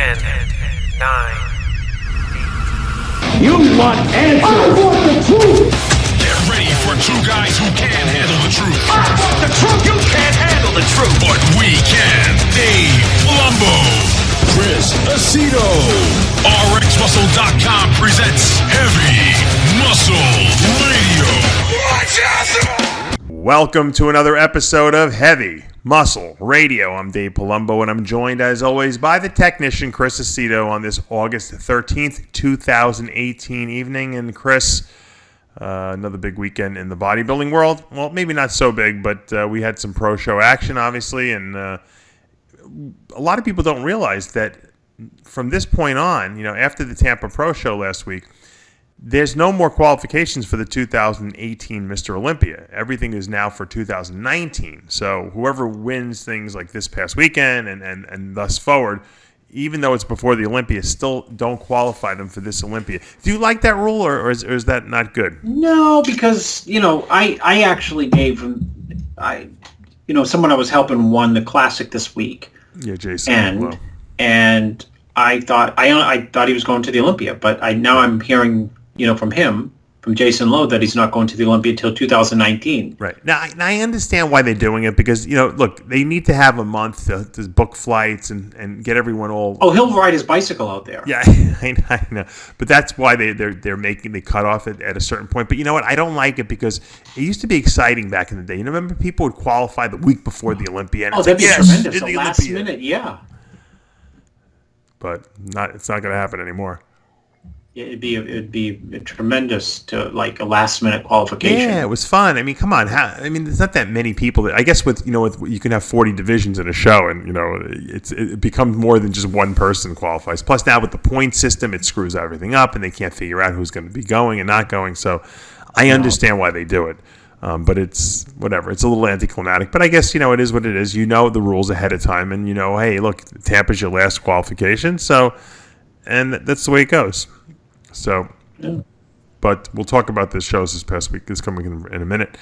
10, 9. You want answers? I want the truth! Get ready for two guys who can't handle the truth. I want the truth! You can't handle the truth! But we can. Dave Palumbo, Chris Aceto. RxMuscle.com presents Heavy Muscle Radio. Watch out! Welcome to another episode of Heavy Muscle Radio. I'm Dave Palumbo, and I'm joined, as always, by the technician, Chris Aceto, on this August 13th, 2018 evening. And Chris, another big weekend in the bodybuilding world. Well, maybe not so big, but we had some pro show action, obviously, and a lot of people don't realize that from this point on, after the Tampa Pro Show last week, there's no more qualifications for the 2018 Mr. Olympia. Everything is now for 2019. So whoever wins things like this past weekend and thus forward, even though it's before the Olympia, still don't qualify them for this Olympia. Do you like that rule, or is that not good? No, because, I actually gave someone I was helping won the Classic this week. Yeah, Jason. And I thought he was going to the Olympia, but now I'm hearing from Jason Lowe, that he's not going to the Olympia until 2019. Right. Now, I understand why they're doing it because, look, they need to have a month to book flights and get everyone all... Oh, he'll ride his bicycle out there. Yeah, I know. But that's why they cut off at a certain point. But you know what? I don't like it because it used to be exciting back in the day. Remember people would qualify the week before the Olympia. And that'd be tremendous. The last minute, yeah. But it's not going to happen anymore. It'd be tremendous to like a last minute qualification. Yeah, it was fun. I mean, come on. There's not that many people. I guess with you can have 40 divisions in a show, and it becomes more than just one person qualifies. Plus, now with the point system, it screws everything up, and they can't figure out who's going to be going and not going. So, I understand why they do it, but it's whatever. It's a little anticlimactic, but I guess it is what it is. You know the rules ahead of time, and hey, look, Tampa's your last qualification, and that's the way it goes. So, but we'll talk about the shows this coming in a minute.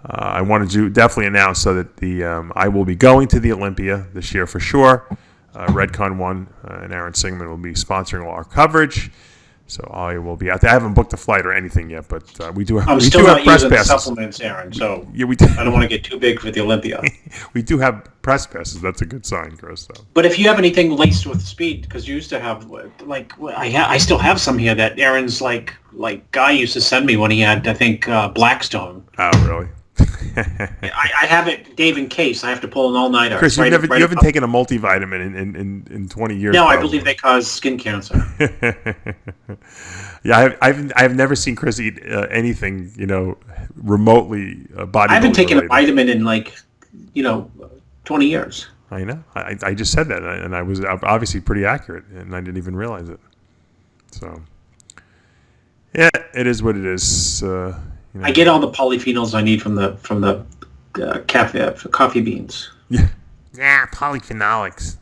I wanted to definitely announce so that I will be going to the Olympia this year for sure. Redcon 1 and Aaron Singman will be sponsoring all our coverage. So I will be out there. I haven't booked a flight or anything yet, but we do have. I'm we still do not have press using passes. The supplements, Aaron. So yeah, we do. I don't want to get too big for the Olympia. We do have press passes. That's a good sign, Chris. Though. But if you have anything laced with speed, because you used to have I still have some here that Aaron's guy used to send me when he had, I think, Blackstone. Oh, really? I have it, Dave, in case I have to pull an all-nighter. Chris, you haven't taken a multivitamin in 20 years. No, I believe they cause skin cancer. Yeah, I've never seen Chris eat anything remotely bodybuilding. I haven't taken related. a vitamin in 20 years. I know. I just said that, and I was obviously pretty accurate, and I didn't even realize it. So, yeah, it is what it is. I get all the polyphenols I need from the coffee beans. Yeah. Yeah, polyphenolics.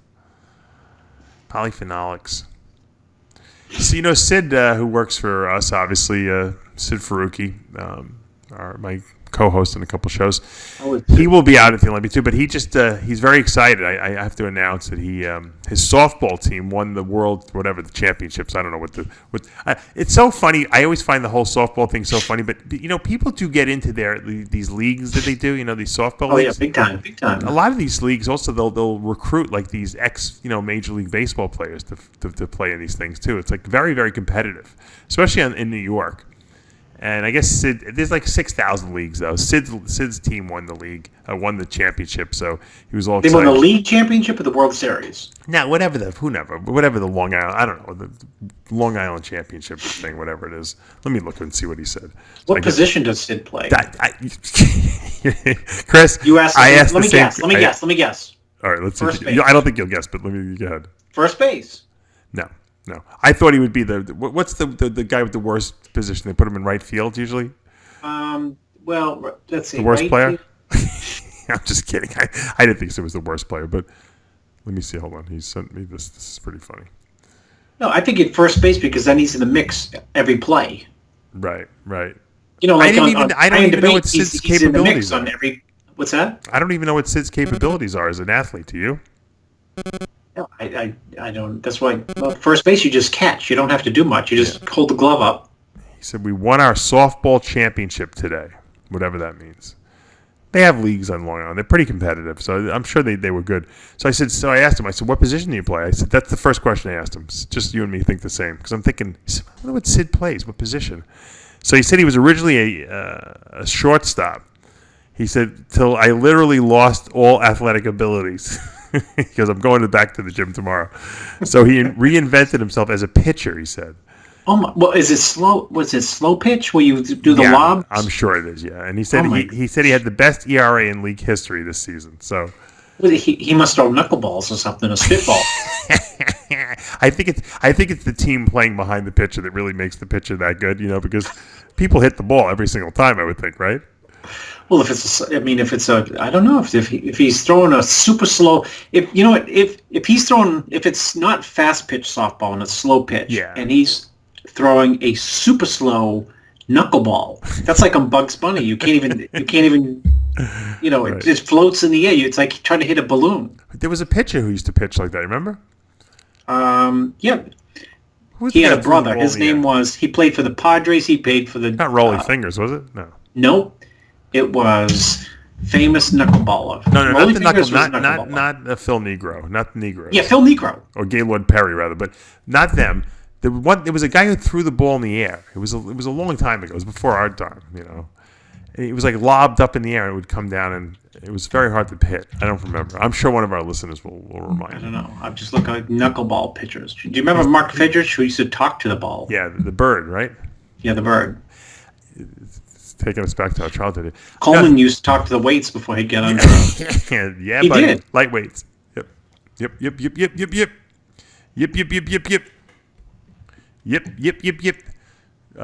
So, Sid, who works for us, obviously, Sid Faruqi, my co-host on a couple shows, he will be out at the Olympia too. But he's very excited. I have to announce that his softball team won the world the championships. I don't know what it's so funny. I always find the whole softball thing so funny. But people do get into these leagues that they do. These softball leagues. Oh yeah, big time. A lot of these leagues also they'll recruit these Major League Baseball players to play in these things too. It's very, very competitive, especially in New York. And I guess there's 6,000 leagues though. Sid's team won the league, won the championship, so he was all excited. They won the league championship or the World Series? Now, whatever the Long Island, I don't know, the Long Island championship thing, whatever it is. Let me look and see what he said. What position does Sid play? Chris, you asked. Let me guess. All right, let's First see. base. I don't think you'll guess, but let me go ahead. First base. No. I thought he would be what's the guy with the worst position? They put him in right field usually. Well, let's see. The worst player? I'm just kidding. I didn't think Sid was the worst player, but let me see. Hold on. He sent me this. This is pretty funny. No, I think at first base because then he's in the mix every play. Right. I don't even know what Sid's capabilities are. What's that? I don't even know what Sid's capabilities are as an athlete. Do you? No, I don't. That's why first base you just catch. You don't have to do much. You just hold the glove up. He said, we won our softball championship today, whatever that means. They have leagues on Long Island. They're pretty competitive, so I'm sure they were good. So I asked him, I said, what position do you play? I said, that's the first question I asked him. Just you and me think the same. Because I'm thinking, I wonder what Sid plays, what position. So he said he was originally a shortstop. He said, till I literally lost all athletic abilities. Because I'm going back to the gym tomorrow. So he reinvented himself as a pitcher, he said. Oh my! Well, is it slow? Was it slow pitch where you do the lobs? I'm sure it is. Yeah, and he said he said he had the best ERA in league history this season. So he must throw knuckleballs or something, a spitball. I think it's the team playing behind the pitcher that really makes the pitcher that good. Because people hit the ball every single time. I would think, right? Well, I don't know if he's throwing a super slow. If it's not fast pitch softball and it's slow pitch, and he's throwing a super slow knuckleball. That's like on Bugs Bunny. You can't even right. It just floats in the air. It's like trying to hit a balloon. There was a pitcher who used to pitch like that, remember? Yeah. He had a brother. His name was, he played for the Padres. He played for the... Not Rolly Fingers, was it? No. Nope. It was famous knuckleballer. No, not the knuckle, not Phil Negro, not the Negros. Yeah, Phil Negro. Or Gaylord Perry, rather, but not them. There was a guy who threw the ball in the air. It was a long time ago. It was before our time, And it was like lobbed up in the air and it would come down, and it was very hard to hit. I don't remember. I'm sure one of our listeners will remind me. I don't know. I'm just looking at knuckleball pitchers. Do you remember Mark Fidrich, who used to talk to the ball? Yeah, the bird, right? Yeah, the bird. It's taking us back to our childhood. Coleman used to talk to the weights before he'd get under. Yeah, he buddy. did. Light weights. Yep.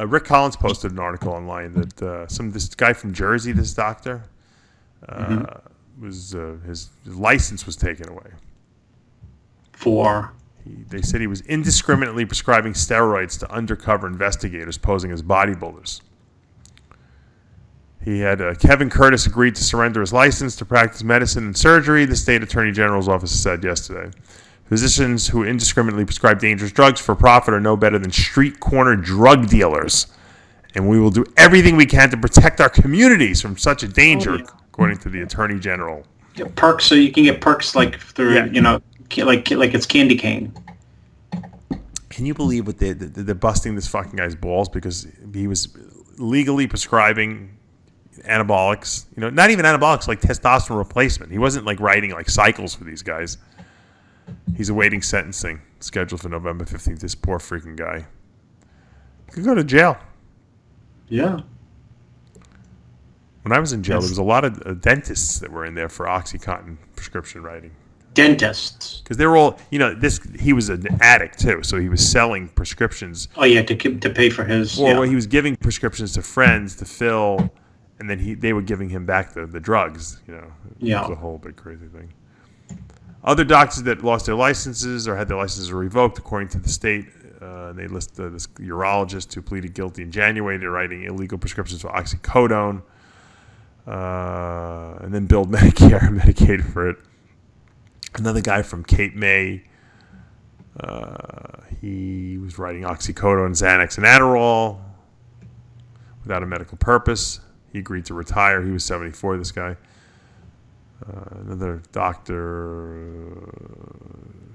Rick Collins posted an article online that this guy from Jersey, this doctor, was his license was taken away. They said he was indiscriminately prescribing steroids to undercover investigators posing as bodybuilders. He had Kevin Curtis agreed to surrender his license to practice medicine and surgery, the state attorney general's office said yesterday. Physicians who indiscriminately prescribe dangerous drugs for profit are no better than street corner drug dealers. And we will do everything we can to protect our communities from such a danger, according to the attorney general. Perks, so you can get perks like through, like it's candy cane. Can you believe what they're busting this fucking guy's balls because he was legally prescribing anabolics? Not even anabolics, like testosterone replacement. He wasn't like writing like cycles for these guys. He's awaiting sentencing, scheduled for November 15th. This poor freaking guy could go to jail. Yeah. When I was in jail, there was a lot of dentists that were in there for OxyContin prescription writing. Dentists. Because they were all, he was an addict too, so he was selling prescriptions. Oh, yeah, to pay for his... Or he was giving prescriptions to friends to fill, and then they were giving him back the drugs, Yeah. It was a whole big crazy thing. Other doctors that lost their licenses or had their licenses revoked, according to the state, they list this urologist who pleaded guilty in January to writing illegal prescriptions for oxycodone, and then billed Medicare and Medicaid for it. Another guy from Cape May, he was writing oxycodone, Xanax, and Adderall without a medical purpose. He agreed to retire. He was 74, this guy. Another doctor,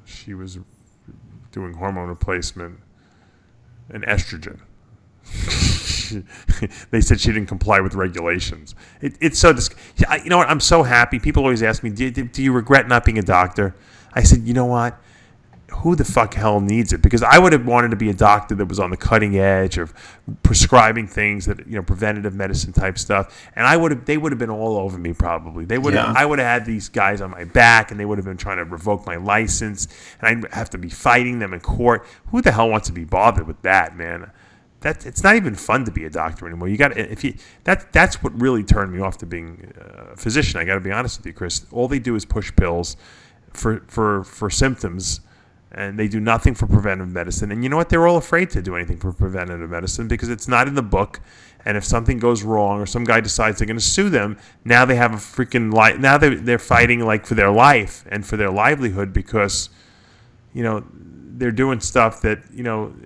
she was doing hormone replacement and estrogen. They said she didn't comply with regulations. It's so you know what? I'm so happy. People always ask me, do you regret not being a doctor? I said, you know what? Who the fuck hell needs it? Because I would have wanted to be a doctor that was on the cutting edge of prescribing things that, preventative medicine type stuff. And they would have been all over me probably. I would have had these guys on my back, and they would have been trying to revoke my license, and I'd have to be fighting them in court. Who the hell wants to be bothered with that, man? It's not even fun to be a doctor anymore. That's what really turned me off to being a physician. I got to be honest with you, Chris. All they do is push pills for symptoms. And they do nothing for preventive medicine. And you know what? They're all afraid to do anything for preventative medicine because it's not in the book. And if something goes wrong or some guy decides they're going to sue them, now they have a freaking life. Now they're fighting like for their life and for their livelihood because they're doing stuff that,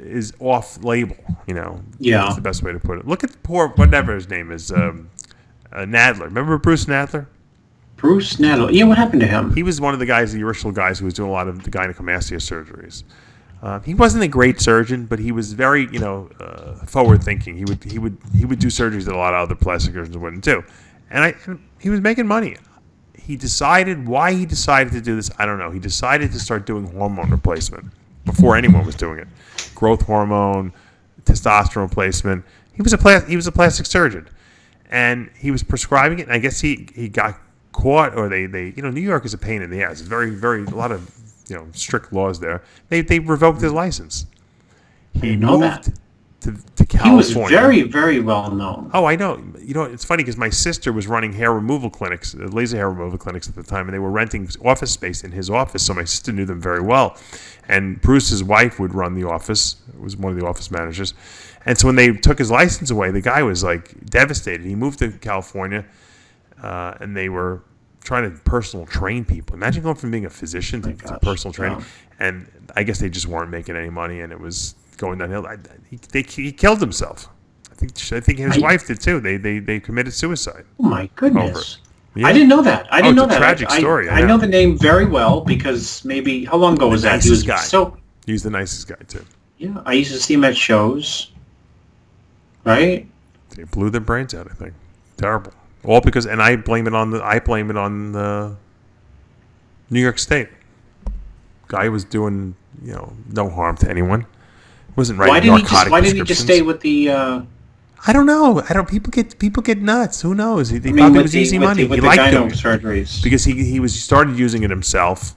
is off-label, Yeah. That's the best way to put it. Look at the poor, whatever his name is, Nadler. Remember Bruce Nadler? Bruce Nadler. Yeah, what happened to him? He was one of the original guys who was doing a lot of the gynecomastia surgeries. He wasn't a great surgeon, but he was very, forward-thinking. He would do surgeries that a lot of other plastic surgeons wouldn't do. And he was making money. Why he decided to do this, I don't know. He decided to start doing hormone replacement before anyone was doing it. Growth hormone, testosterone replacement. He was a plastic surgeon, and he was prescribing it. And I guess he got caught, or they New York is a pain in the ass. It's very, very a lot of strict laws there. They revoked his license. He moved to California. He was very, very well known. Oh, I know. It's funny because my sister was running hair removal clinics, laser hair removal clinics at the time, and they were renting office space in his office, so my sister knew them very well. And Bruce's wife would run the office. It was one of the office managers. And so when they took his license away, the guy was devastated. He moved to California, and they were trying to personal train people. Imagine going from being a physician to personal training. Wow. And I guess they just weren't making any money, and it was going downhill. He killed himself. I think his wife did too. They committed suicide. Oh my goodness! Yeah. I didn't know that. I didn't know that. It's a tragic story. I know the name very well because maybe how long ago was that? He was he was the nicest guy too. Yeah, I used to see him at shows. Right? They blew their brains out. I think terrible. All because, and I blame it on the New York State. Guy was doing no harm to anyone. Wasn't writing narcotic prescriptions. Why didn't he just stay with the? I don't know. People get nuts. Who knows? He thought it was easy money. He liked doing surgeries because he started using it himself,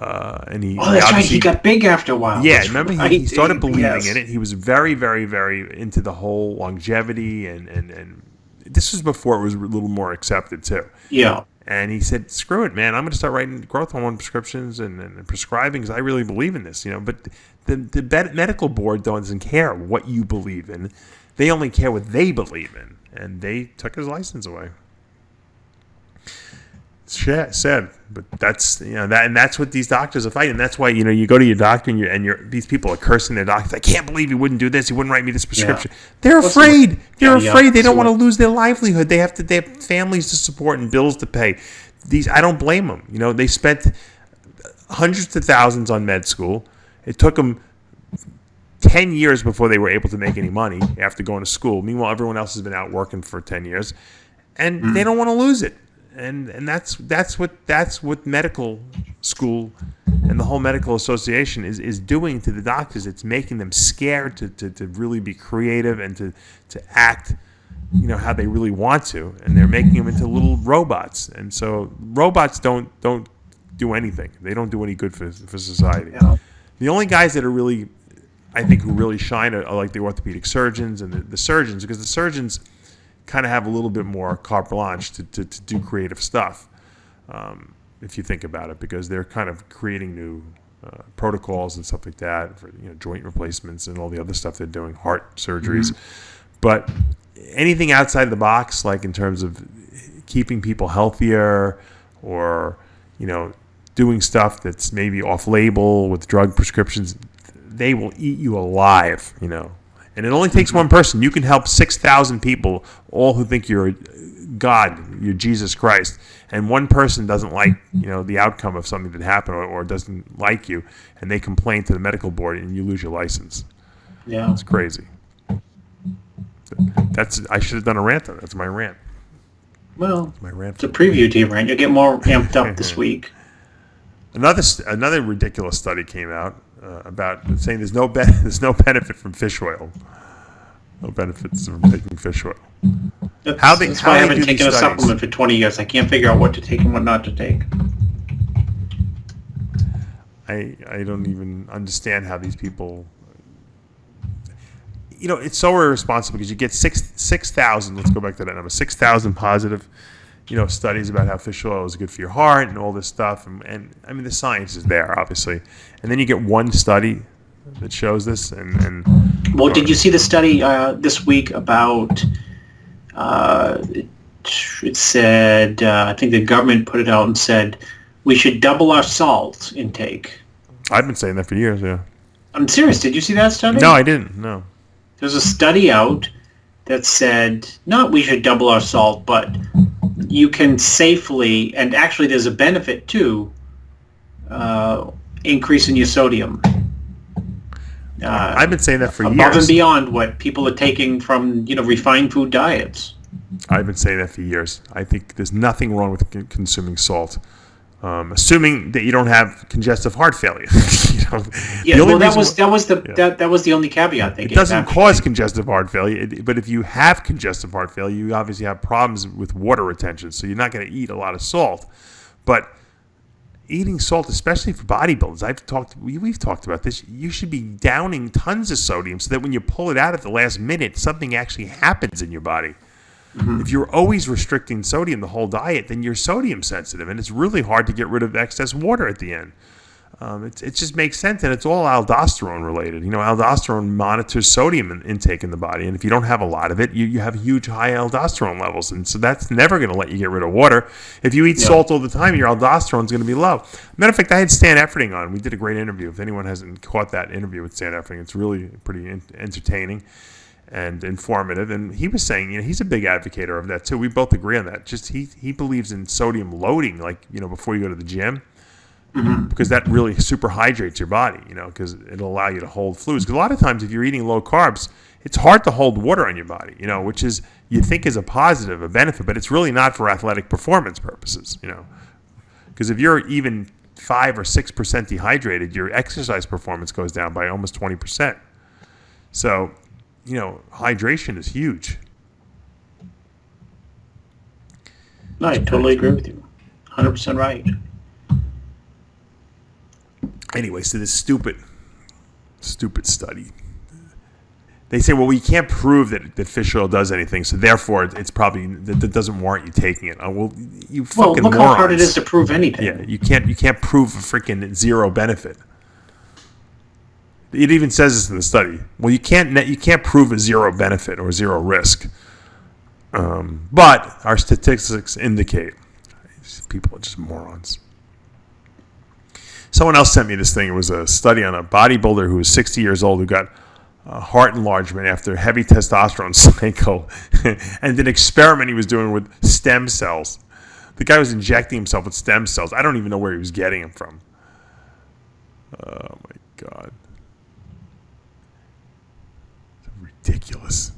and he. Oh, that's right. He got big after a while. Yeah, remember he started believing in it. He was very, very, very into the whole longevity, and this was before it was a little more accepted too. Yeah. And he said, "Screw it, man! I'm going to start writing growth hormone prescriptions and prescribing because I really believe in this." But the medical board doesn't care what you believe in; they only care what they believe in, and they took his license away. It's sad, but that's that's what these doctors are fighting. And that's why you go to your doctor and these people are cursing their doctors. I can't believe he wouldn't do this. He wouldn't write me this prescription. Yeah. They're afraid. They're afraid. They don't want to lose their livelihood. They have families to support and bills to pay. I don't blame them. They spent hundreds of thousands on med school. It took them 10 years before they were able to make any money after going to school. Meanwhile, everyone else has been out working for 10 years, and they don't want to lose it. And that's what medical school and the whole medical association is doing to the doctors. It's making them scared to really be creative and to act, how they really want to. And they're making them into little robots. And so robots don't do anything. They don't do any good for society. Yeah. The only guys that are really, I think, who really shine are like the orthopedic surgeons and the surgeons, because the surgeons kind of have a little bit more carte blanche to do creative stuff, if you think about it, because they're kind of creating new protocols and stuff like that for joint replacements and all the other stuff they're doing, heart surgeries. Mm-hmm. But anything outside the box, like in terms of keeping people healthier or doing stuff that's maybe off-label with drug prescriptions, they will eat you alive, And it only takes one person. You can help 6,000 people, all who think you're God, you're Jesus Christ, and one person doesn't like, the outcome of something that happened or doesn't like you, and they complain to the medical board, and you lose your license. Yeah, it's crazy. I should have done a rant on that. That's my rant. Well, that's my rant. It's a preview to your rant. You'll get more amped up this week. Another ridiculous study came out about saying there's no benefit from fish oil. No benefits from taking fish oil. That's why I haven't taken a supplement for 20 years. I can't figure out what to take and what not to take. I don't even understand how these people. It's so irresponsible because you get 6,000. Let's go back to that number. 6,000 positive. Studies about how fish oil is good for your heart and all this stuff. And I mean, the science is there, obviously. And then you get one study that shows this. Well, did you see the study this week about, it said, I think the government put it out and said, we should double our salt intake. I've been saying that for years, yeah. I'm serious. Did you see that study? No, I didn't. No. There's a study out that said not we should double our salt, but you can safely, and actually there's a benefit too, increasing your sodium. I've been saying that for years. Above and beyond what people are taking from, refined food diets. I've been saying that for years. I think there's nothing wrong with consuming salt, assuming that you don't have congestive heart failure. That was the only caveat they gave. It doesn't cause congestive heart failure, but if you have congestive heart failure, you obviously have problems with water retention, so you're not going to eat a lot of salt. But eating salt, especially for bodybuilders, we've talked about this. You should be downing tons of sodium so that when you pull it out at the last minute, something actually happens in your body. Mm-hmm. If you're always restricting sodium the whole diet, then you're sodium sensitive, and it's really hard to get rid of excess water at the end. It just makes sense, and it's all aldosterone related. Aldosterone monitors sodium intake in the body, and if you don't have a lot of it, you have huge high aldosterone levels, and so that's never going to let you get rid of water. If you eat salt all the time, your aldosterone is going to be low. Matter of fact, I had Stan Efferding on. We did a great interview. If anyone hasn't caught that interview with Stan Efferding, it's really pretty entertaining and informative. And he was saying, he's a big advocate of that too. We both agree on that. Just he believes in sodium loading, before you go to the gym. Mm-hmm. Because that really super hydrates your body, because it'll allow you to hold fluids. Because a lot of times if you're eating low carbs, it's hard to hold water on your body, which is, you think is a positive, a benefit, but it's really not for athletic performance purposes, Because if you're even 5 or 6% dehydrated, your exercise performance goes down by almost 20%. So, hydration is huge. No, I totally agree with you. 100% right. Anyway, so this stupid study. They say, well, we can't prove that fish oil does anything, so therefore it's probably that doesn't warrant you taking it. You fucking look morons. How hard it is to prove anything. Yeah, you can't prove a freaking zero benefit. It even says this in the study. Well, you can't prove a zero benefit or zero risk. But our statistics indicate these people are just morons. Someone else sent me this thing. It was a study on a bodybuilder who was 60 years old who got heart enlargement after a heavy testosterone cycle, and an experiment he was doing with stem cells. The guy was injecting himself with stem cells. I don't even know where he was getting them from. Oh, my God. Ridiculous.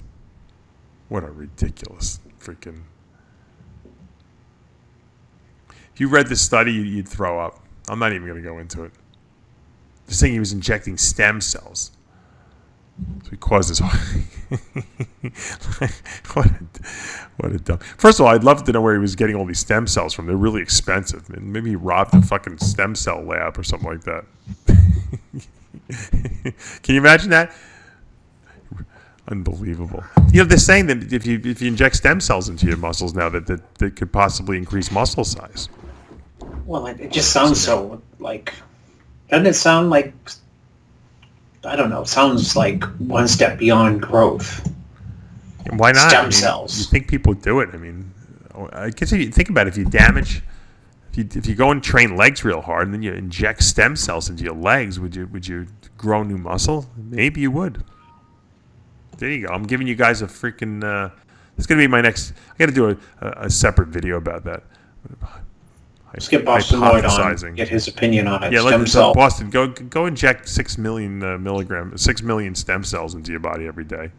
What a ridiculous freaking... If you read this study, you'd throw up. I'm not even going to go into it. Just saying he was injecting stem cells. So he caused this... what a dumb... First of all, I'd love to know where he was getting all these stem cells from. They're really expensive. Maybe he robbed a fucking stem cell lab or something like that. Can you imagine that? Unbelievable. They're saying that if you inject stem cells into your muscles now, that could possibly increase muscle size. Well, it just sounds so doesn't it sound like, I don't know, it sounds like one step beyond growth. Why not? Stem cells. You think people do it? I guess if you think about it, if you go and train legs real hard and then you inject stem cells into your legs, would you grow new muscle? Maybe you would. There you go. I'm giving you guys a freaking... it's going to be my next... I got to do a separate video about that. Let's get Boston Lloyd on, get his opinion on it. Yeah, Boston, go inject 6 million stem cells into your body every day.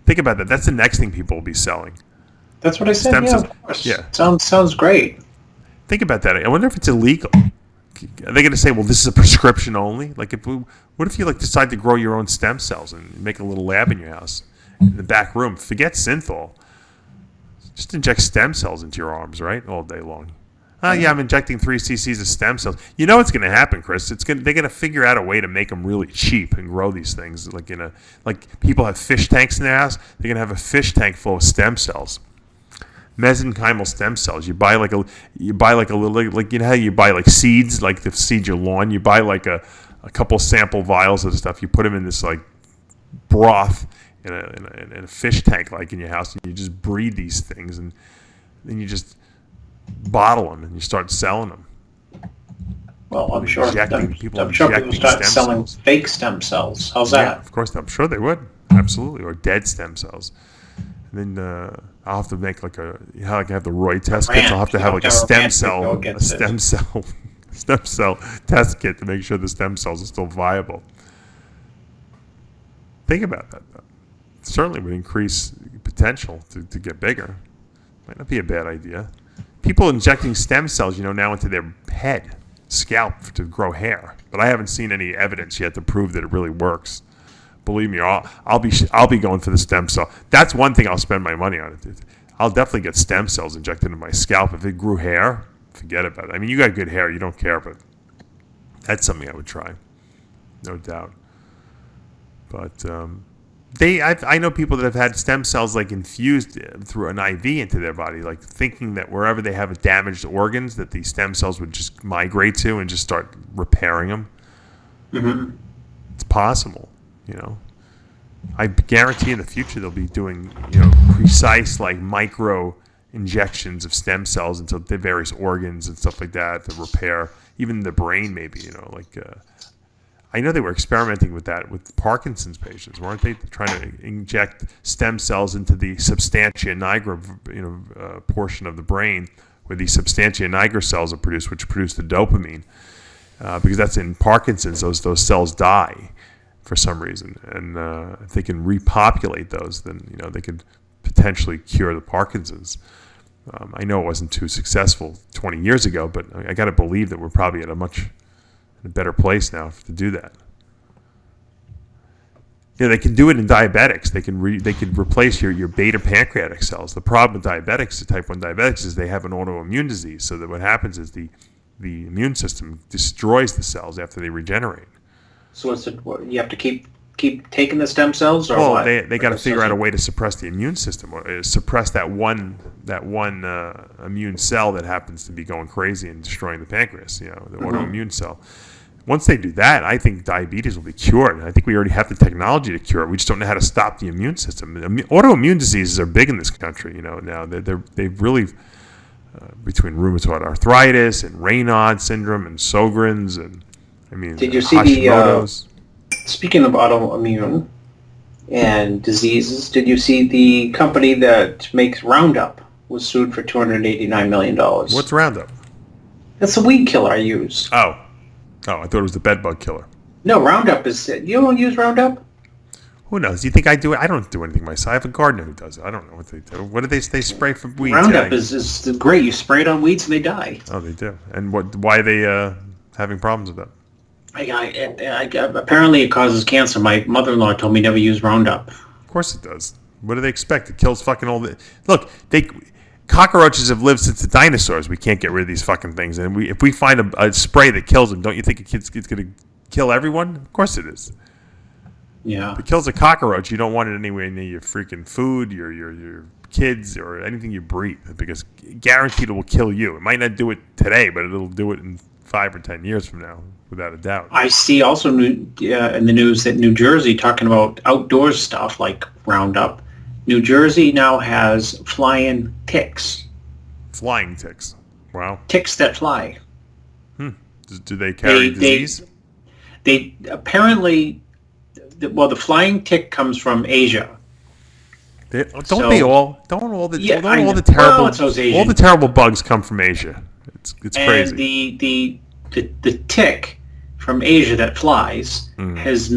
Think about that. That's the next thing people will be selling. That's what I said, stem cells. Of course. Yeah. Sounds great. Think about that. I wonder if it's illegal. Are they going to say, well, this is a prescription only? What if you decide to grow your own stem cells and make a little lab in your house, in the back room? Forget synthol. Just inject stem cells into your arms, right? All day long. Yeah, I'm injecting 3 cc's of stem cells. You know what's going to happen, Chris? They're going to figure out a way to make them really cheap and grow these things. Like people have fish tanks in their house. They're going to have a fish tank full of stem cells. Mesenchymal stem cells. You buy a little, how you buy seeds, to seed your lawn. You buy a couple sample vials of stuff. You put them in this broth in a fish tank in your house, and you just breed these things, and then you just bottle them and you start selling them. Well, I'm sure People start stem selling cells. fake stem cells. How's Yeah, that? of course. I'm sure they would. Absolutely. Or dead stem cells. And then I'll have to make like I have the Roy test kits. I'll have to have like a stem cell test kit to make sure the stem cells are still viable. Think about that, though. It certainly would increase potential to get bigger. Might not be a bad idea. People injecting stem cells, now into their head, scalp to grow hair. But I haven't seen any evidence yet to prove that it really works. Believe me, I'll be going for the stem cell. That's one thing I'll spend my money on. I'll definitely get stem cells injected into my scalp. If it grew hair, forget about it. I mean, you got good hair, you don't care, but that's something I would try, no doubt. But I know people that have had stem cells like infused through an IV into their body, like thinking that wherever they have damaged organs, that these stem cells would just migrate to and just start repairing them. Mm-hmm. It's possible. I guarantee in the future they'll be doing, precise like micro injections of stem cells into the various organs and stuff like that to repair even the brain, maybe. I know they were experimenting with that with Parkinson's patients, weren't they? Trying to inject stem cells into the substantia nigra, portion of the brain where the substantia nigra cells are produced, which produce the dopamine, because that's in Parkinson's. Those cells die for some reason, and if they can repopulate those, then they could potentially cure the Parkinson's. I know it wasn't too successful 20 years ago, but I got to believe that we're probably at a better place now to do that. They can do it in diabetics. They can replace your beta pancreatic cells. The problem with diabetics, the type 1 diabetics, is they have an autoimmune disease. So that what happens is the immune system destroys the cells after they regenerate. So you have to keep taking the stem cells, or what? They got to figure out a way to suppress the immune system, or suppress that one immune cell that happens to be going crazy and destroying the pancreas. The autoimmune cell. Once they do that, I think diabetes will be cured. I think we already have the technology to cure it. We just don't know how to stop the immune system. Autoimmune diseases are big in this country. Now they've really between rheumatoid arthritis and Raynaud syndrome and Sjogren's and did you see speaking of autoimmune and diseases, did you see the company that makes Roundup was sued for $289 million? What's Roundup? That's the weed killer I use. Oh, I thought it was the bedbug killer. No, Roundup is... You don't use Roundup? Who knows? You think I do it? I don't do anything myself. I have a gardener who does it. I don't know what they do. What do they spray for weeds? Roundup is great. You spray it on weeds and they die. Oh, they do. And why are they having problems with that? Apparently it causes cancer. My mother-in-law told me never use Roundup. Of course it does. What do they expect? It kills fucking all the... Look, cockroaches have lived since the dinosaurs. We can't get rid of these fucking things. And if we find a spray that kills them, don't you think it's going to kill everyone? Of course it is. Yeah. If it kills a cockroach, you don't want it anywhere near your freaking food, your kids, or anything you breathe, because guaranteed it will kill you. It might not do it today, but it'll do it in 5 or 10 years from now, without a doubt. I see also in the news that New Jersey, talking about outdoor stuff like Roundup, New Jersey now has flying ticks. Flying ticks? Wow. Ticks that fly. Do they carry disease? They apparently... the flying tick comes from Asia. Don't all the terrible bugs come from Asia? It's crazy. And the tick from Asia that flies has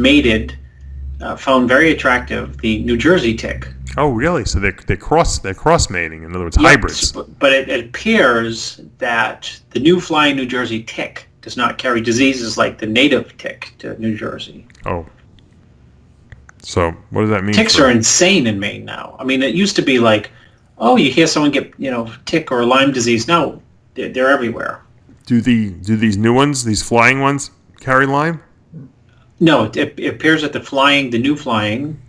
found very attractive the New Jersey tick. Oh, really? So they're cross mating. In other words, hybrids. But it appears that the new flying New Jersey tick does not carry diseases like the native tick to New Jersey. Oh. So what does that mean? Ticks are insane in Maine now. I mean, it used to be like, oh, you hear someone get tick or Lyme disease. No, they're everywhere. Do these new ones, these flying ones, carry Lyme? No, it appears that the new flying,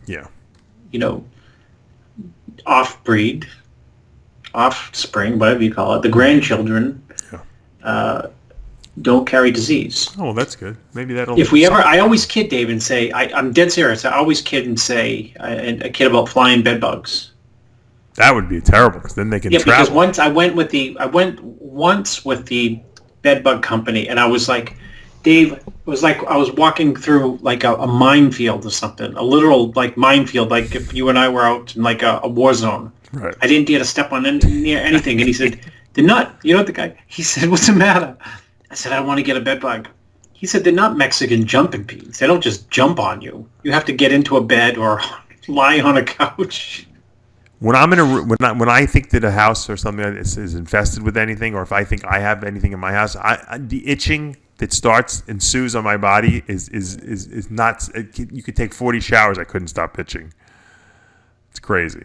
offspring, whatever you call it, the grandchildren, don't carry disease. Oh, well, that's good. Maybe that'll... I always kid Dave and say, I'm dead serious, I always kid and say, I kid about flying bed bugs. That would be terrible, because then they can travel. Because once I went once with the bed bug company, and I was like, Dave, it was like I was walking through like a minefield or something, a literal like minefield, like if you and I were out in like a war zone. Right. I didn't dare to step on near anything. And he said, they're not, you know what the guy, he said, what's the matter? I said, I want to get a bed bug. He said, they're not Mexican jumping peas. They don't just jump on you. You have to get into a bed or lie on a couch. When I'm in when I think that a house or something is infested with anything, or if I think I have anything in my house, the itching that ensues on my body is not. You could take 40 showers, I couldn't stop itching. It's crazy.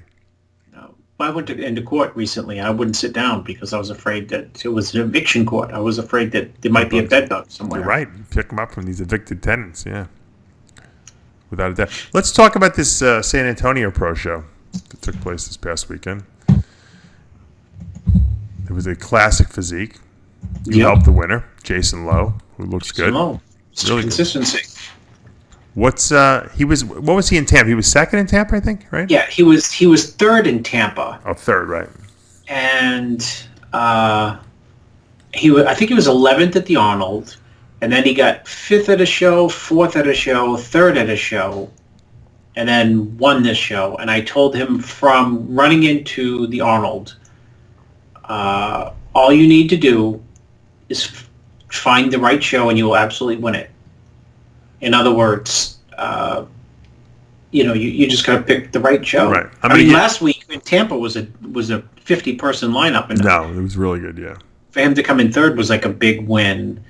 I went into court recently. I wouldn't sit down because I was afraid that it was an eviction court. I was afraid that there might be a bed bug somewhere. You're right. Pick them up from these evicted tenants. Yeah, without a doubt. Let's talk about this San Antonio Pro show that took place this past weekend. It was a classic physique. You helped the winner, Jason Lowe, who looks good. Lowe. Really consistency. Good. What was he in Tampa? He was second in Tampa, I think, right? Yeah, he was third in Tampa. Oh, third, right. And I think he was 11th at the Arnold, and then he got 5th at a show, 4th at a show, 3rd at a show, and then won this show. And I told him from running into the Arnold, all you need to do is find the right show and you will absolutely win it. In other words, you just got to pick the right show. Right. I mean, last week in Tampa was a 50-person lineup. And no, it was really good, yeah. For him to come in third was like a big win.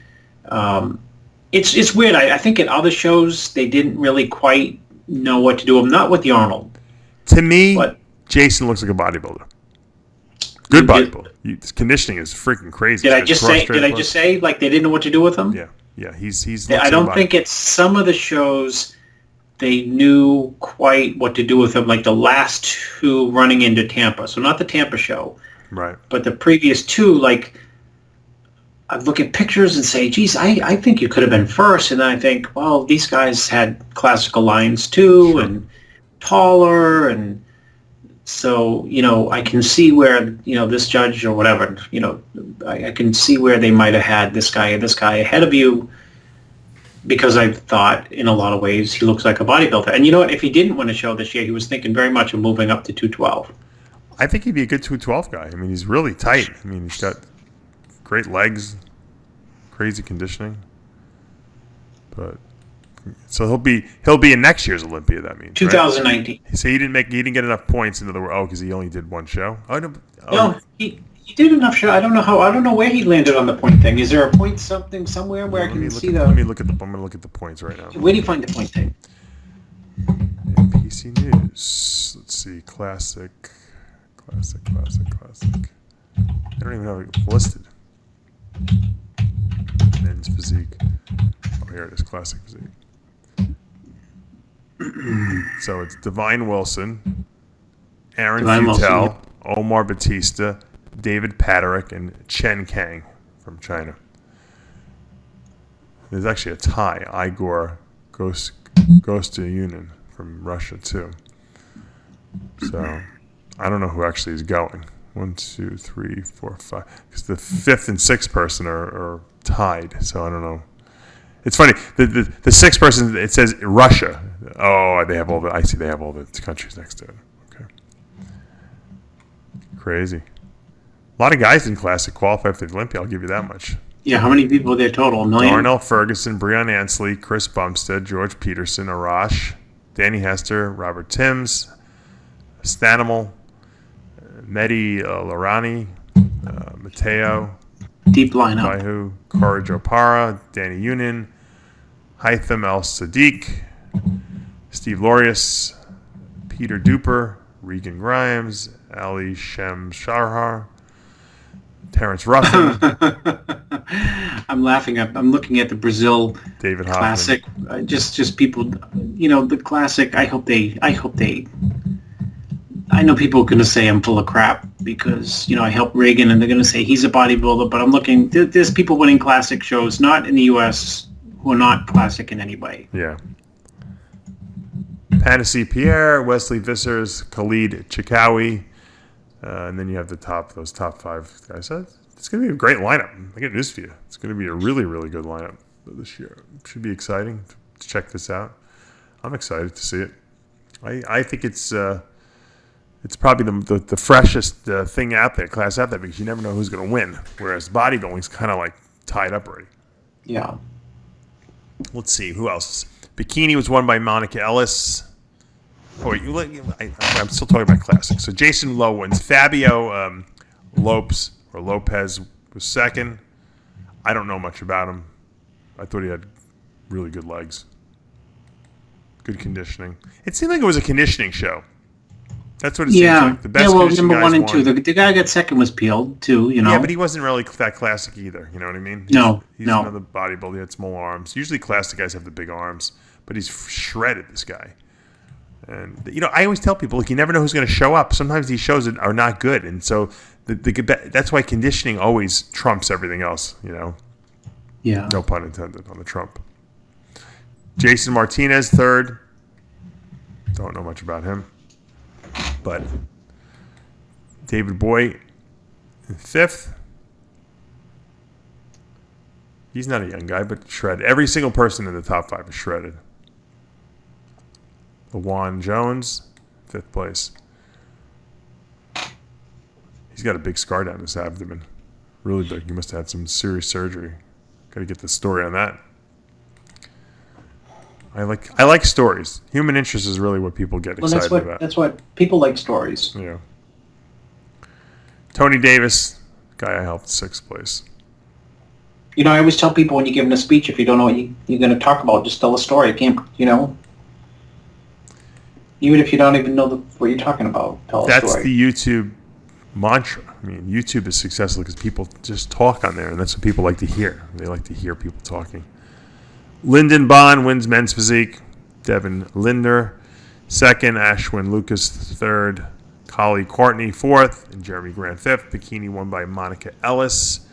It's weird. I think at other shows they didn't really quite know what to do. Not with the Arnold. To me, Jason looks like a bodybuilder. Good bodybuilder. His conditioning is freaking crazy. Did I just say like they didn't know what to do with him? Yeah. Yeah, he's. I don't think it's some of the shows they knew quite what to do with him, like the last two running into Tampa. So not the Tampa show, right? But the previous two, like I look at pictures and say, "Geez, I think you could have been first." And then I think, well, these guys had classical lines too, and taller, and so I can see where this judge or whatever, I can see where they might have had this guy ahead of you, because I thought in a lot of ways he looks like a bodybuilder. And you know what? If he didn't win a show this year, he was thinking very much of moving up to 212. I think he'd be a good 212 guy. I mean, he's really tight. I mean, he's got great legs, crazy conditioning, but. So he'll be in next year's Olympia. That means 2019. Right? So he didn't get enough points into the because he only did one show. No, he did enough show. I don't know where he landed on the point thing. Is there a point somewhere where I can see the? Let me look at I'm going to look at the points right now. Where do you find the point thing? In PC News. Let's see. Classic. I don't even have it listed. Men's physique. Oh, here it is. Classic physique. So it's Divine Wilson, Aaron Futel, Omar Batista, David Paterick, and Chen Kang from China. There's actually a tie, Igor Gostyunin from Russia too. So I don't know who actually is going. 1, 2, 3, 4, 5. Because the 5th and 6th person are tied. So I don't know. It's funny. The 6th person, it says Russia. Oh, they have all the. I see. They have all the countries next to it. Okay. Crazy. A lot of guys in Classic qualify for the Olympia. I'll give you that much. Yeah. How many people are there total? A million. Darnell Ferguson, Breon Ansley, Chris Bumstead, George Peterson, Arash, Danny Hester, Robert Timms, Stanimal, Mehdi Larani, Mateo. Deep lineup. Baihu, Courage Opara, Danny Yunin, Haitham El Sadiq, Steve Lorius, Peter Duper, Regan Grimes, Ali Shem Sharhar, Terrence Ruffin. I'm laughing. I'm looking at the Brazil David Classic. Just people, the Classic. I hope they. I know people are going to say I'm full of crap because, I helped Reagan and they're going to say he's a bodybuilder, but I'm looking, there's people winning Classic shows, not in the U.S., who are not Classic in any way. Yeah. Panassi Pierre, Wesley Vissers, Khalid Chikawi, and then you have those top 5 guys. So it's going to be a great lineup. I get news for you. It's going to be a really, really good lineup. this year. Should be exciting to check this out. I'm excited to see it. I think it's probably the freshest thing out there, class out there, because you never know who's going to win. Whereas bodybuilding's kind of like tied up already. Yeah. Let's see who else. Bikini was won by Monica Ellis. Oh wait, I'm still talking about classics. So Jason Lowe wins. Fabio Lopez was second. I don't know much about him. I thought he had really good legs. Good conditioning. It seemed like it was a conditioning show. That's what it seems like. The best conditioning number guys 1 and 2. won. The guy got second was peeled too. You know. Yeah, but he wasn't really that classic either. You know what I mean? He's another bodybuilder. He had small arms. Usually classic guys have the big arms, but he's shredded, this guy. And I always tell people, you never know who's going to show up. Sometimes these shows are not good, and so that's why conditioning always trumps everything else. Yeah. No pun intended on the trump. Jason Martinez, third. Don't know much about him. But David Boy, fifth. He's not a young guy, but shredded. Every single person in the top 5 is shredded. LaJuan Jones, 5th place. He's got a big scar down his abdomen. Really big. He must have had some serious surgery. Got to get the story on that. I like stories. Human interest is really what people get excited about. That's what people like, stories. Yeah. Tony Davis, guy I helped, 6th place. I always tell people when you're giving a speech, if you don't know what you're going to talk about, just tell a story. Even if you don't even know what you're talking about, tell a story. That's the YouTube mantra. I mean, YouTube is successful because people just talk on there, and that's what people like to hear. They like to hear people talking. Lyndon Bond wins men's physique. Devin Linder, 2nd. Ashwin Lucas, 3rd. Collie Courtney, 4th. And Jeremy Grant, 5th. Bikini won by Monica Ellis.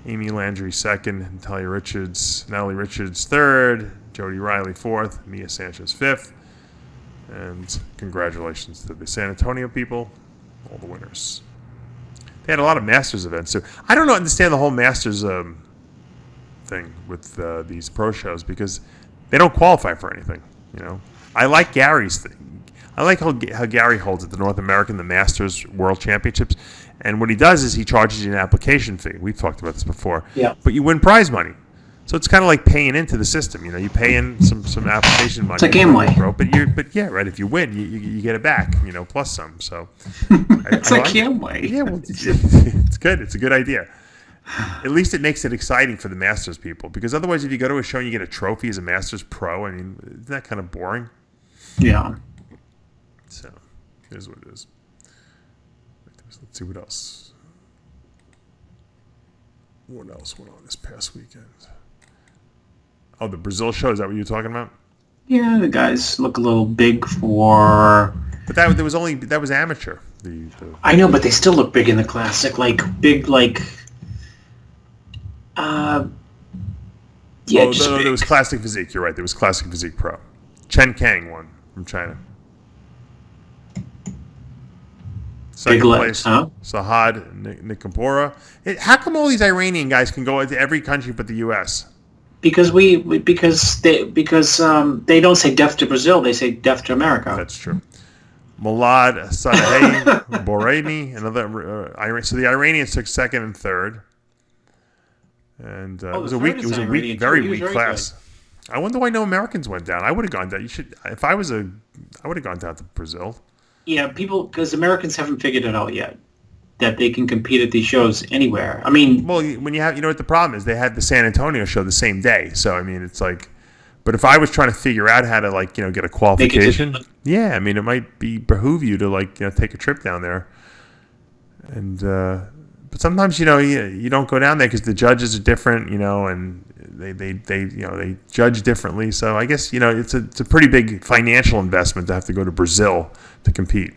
Amy Landry, 2nd. Natalie Richards, 3rd. Jody Riley, 4th. Mia Sanchez, 5th. And congratulations to the San Antonio people, all the winners. They had a lot of Masters events too. I don't understand the whole Masters thing with these pro shows because they don't qualify for anything. I like Gary's thing. I like how Gary holds it, the North American, the Masters World Championships. And what he does is he charges you an application fee. We've talked about this before. Yeah. But you win prize money. So it's kind of like paying into the system. You pay in some application money. It's like Amway. But yeah, right. If you win, you get it back. Plus some. So it's like Amway. Yeah, well, it's good. It's a good idea. At least it makes it exciting for the Masters people, because otherwise, if you go to a show and you get a trophy as a Masters pro, I mean, isn't that kind of boring? Yeah. So here's what it is. Let's see what else. What else went on this past weekend? Oh, the Brazil show. Is that what you're talking about? Yeah, the guys look a little big for. But that was amateur. I know, but they still look big in the classic. Big. Yeah, just big. There was Classic Physique. You're right. There was Classic Physique Pro. Chen Kang won from China. Second place, huh? Sahad Nikampora. How come all these Iranian guys can go into every country but the U.S.? Because they don't say death to Brazil, they say death to America. That's true. Malad Sadeh Boreni, another Iran. So the Iranians took 2nd and 3rd, and it was a weak, very weak class. Good. I wonder why no Americans went down. I would have gone down. I would have gone down to Brazil. Yeah, because Americans haven't figured it out yet, that they can compete at these shows anywhere. I mean... Well, when you have... what the problem is? They had the San Antonio show the same day. So, I mean, it's like... But if I was trying to figure out how to, get a qualification... Yeah, I mean, it might behoove you to, take a trip down there. And... But sometimes, you don't go down there because the judges are different, and they judge differently. So I guess, it's a pretty big financial investment to have to go to Brazil to compete.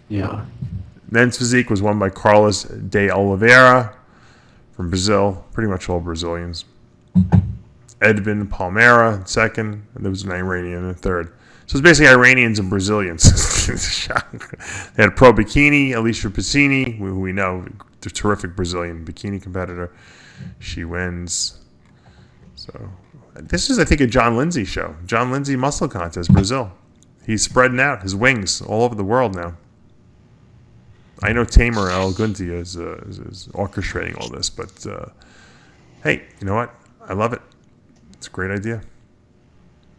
Yeah. Men's physique was won by Carlos de Oliveira from Brazil. Pretty much all Brazilians. Edvin Palmeira, 2nd. And there was an Iranian in 3rd. So it's basically Iranians and Brazilians. They had Pro Bikini, Alicia Piscini, who we know, the terrific Brazilian bikini competitor. She wins. So this is, I think, a John Lindsay show. John Lindsay Muscle Contest, Brazil. He's spreading out his wings all over the world now. I know Tamer El Gunti is orchestrating all this, but hey, you know what? I love it. It's a great idea.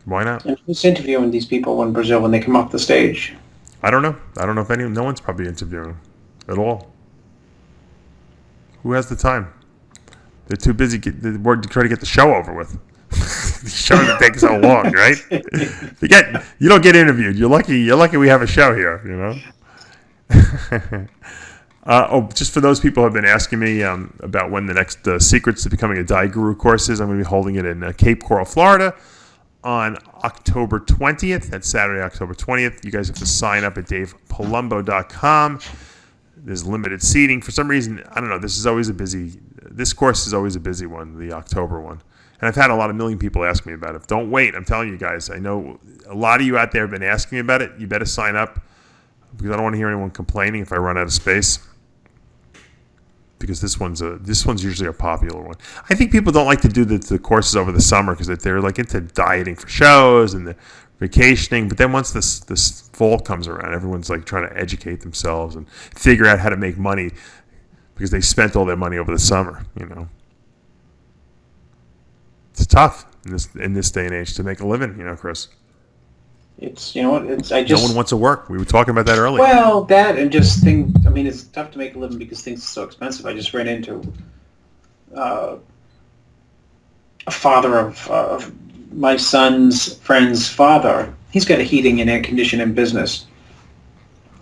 Why not? And who's interviewing these people in Brazil when they come off the stage? I don't know. I don't know if no one's probably interviewing them at all. Who has the time? They're too busy to try to get the show over with. The show that takes so long, right? You don't get interviewed. You're lucky we have a show here, you know? Just for those people who have been asking me about when the next Secrets to Becoming a Diet Guru course is, I'm going to be holding it in Cape Coral, Florida on October 20th. That's Saturday, October 20th. You guys have to sign up at davepalumbo.com. There's limited seating. For some reason, I don't know, this course is always a busy one, the October one. And I've had a million people ask me about it. Don't wait. I'm telling you guys. I know a lot of you out there have been asking me about it. You better sign up because I don't want to hear anyone complaining if I run out of space. Because this one's usually a popular one. I think people don't like to do the courses over the summer because they're like into dieting for shows and they're vacationing. But then once this fall comes around, everyone's like trying to educate themselves and figure out how to make money because they spent all their money over the summer, you know. It's tough in this day and age to make a living, you know, Chris. It's, you know what, no one wants to work. We were talking about that earlier. Well, that and just things, I mean, it's tough to make a living because things are so expensive. I just ran into a father of my son's friend's father. He's got a heating and air conditioning business.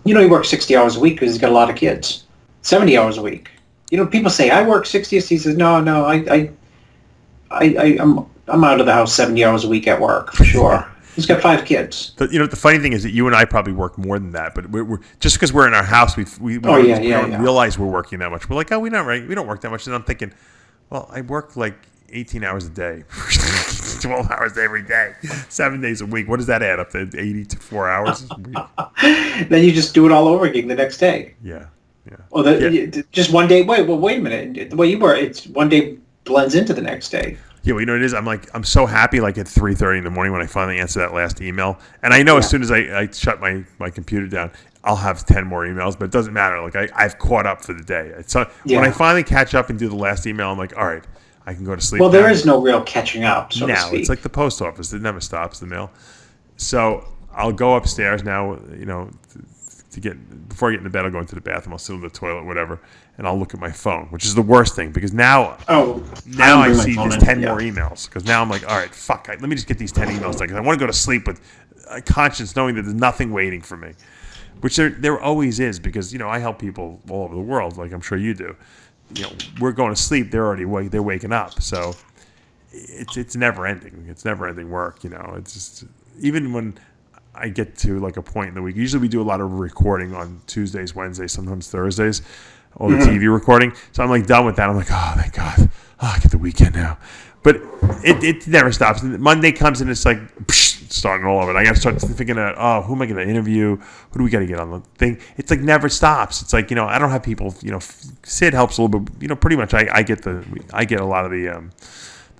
You know, he works 60 hours a week because he's got a lot of kids. 70 hours a week. You know, people say, I work 60. He says, no, I'm out of the house 70 hours a week at work, for sure. He's got 5 kids. But you know, the funny thing is that you and I probably work more than that. But we're just because we're in our house, we don't realize we're working that much. We're like, oh, we don't work that much. And I'm thinking, well, I work like 18 hours a day, 12 hours every day, 7 days a week. What does that add up to? 84 hours? Then you just do it all over again the next day. Yeah. Well, just one day. Wait a minute. The way you work, it's one day blends into the next day. Yeah, well, you know what it is? I'm so happy like at 3:30 in the morning when I finally answer that last email. And I know as soon as I shut my computer down, I'll have 10 more emails, but it doesn't matter. Like I've caught up for the day. So when I finally catch up and do the last email, I'm like, all right, I can go to sleep. Well, there is no real catching up, so to speak. It's like the post office. It never stops, the mail. So I'll go upstairs now, you know, before I get into bed, I'll go into the bathroom, I'll sit on the toilet, whatever, and I'll look at my phone, which is the worst thing because now I see these 10 more emails because now I'm like, all right, fuck, let me just get these 10 emails done because I want to go to sleep with a conscience knowing that there's nothing waiting for me, which there always is because, you know, I help people all over the world, like I'm sure you do. You know, we're going to sleep, they're waking up, so it's never ending. It's never ending work, you know. It's just even when I get to like a point in the week. Usually we do a lot of recording on Tuesdays, Wednesdays, sometimes Thursdays, all the TV recording. So I'm like done with that. I'm like, oh, thank God. Oh, I get the weekend now. But it never stops. Monday comes and it's like starting all over. I got to start thinking about, who am I going to interview? Who do we got to get on the thing? It's like never stops. It's like, you know, I don't have people, you know, Sid helps a little bit. You know, pretty much I get a lot of the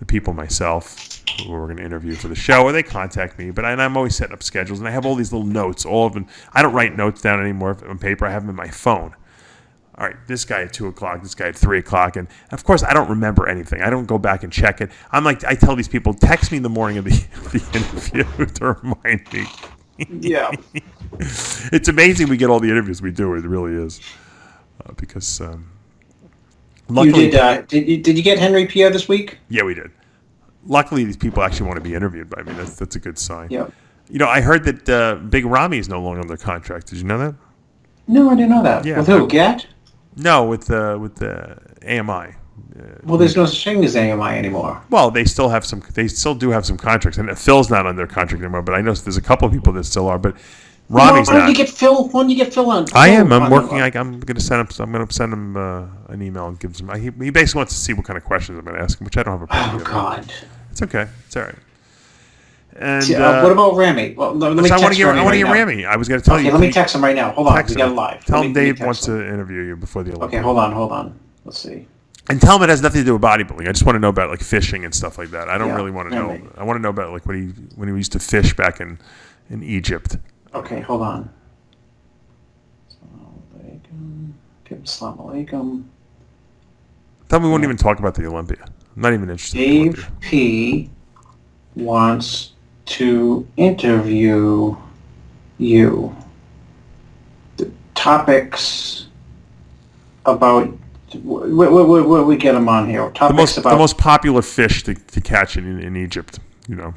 people myself who are going to interview for the show, or they contact me. And I'm always setting up schedules, and I have all these little notes. All of them. I don't write notes down anymore on paper. I have them in my phone. All right, this guy at 2 o'clock, this guy at 3 o'clock, and of course I don't remember anything. I don't go back and check it. I'm like, I tell these people, text me in the morning of the interview to remind me. Yeah, it's amazing we get all the interviews we do. It really is because. Luckily, you did you get Henry Pierre this week? Yeah, we did. Luckily, these people actually want to be interviewed by me. That's a good sign. Yeah. You know, I heard that Big Ramy is no longer under contract. Did you know that? No, I didn't know that. Yeah. With who? Get? No, with the AMI. Well, there's no such thing as AMI anymore. Well, they still do have some contracts, and Phil's not under contract anymore. But I know there's a couple of people that still are. But Ramy's not. When do you get Phil? When do you get Phil on? I am. I'm working. I'm going to send him an email and give him. He basically wants to see what kind of questions I'm going to ask him, which I don't have a problem with. Oh God. It's okay. It's all right. And what about Ramy? Well, let me text Ramy. I want to get Ramy. I was going to tell you. Okay, let me text him right now. Hold on. We got it live. Tell him Dave wants to interview you before the Olympics. Okay, hold on. Let's see. And tell him it has nothing to do with bodybuilding. I just want to know about like fishing and stuff like that. I don't really want to know. I want to know about like when he used to fish back in Egypt. Okay, hold on. Assalamu alaikum. Tell me we won't even talk about the Olympia. I'm not even interested. Dave P wants to interview you. The topics about what we get him on here. Topics the most popular fish to catch in Egypt. You know,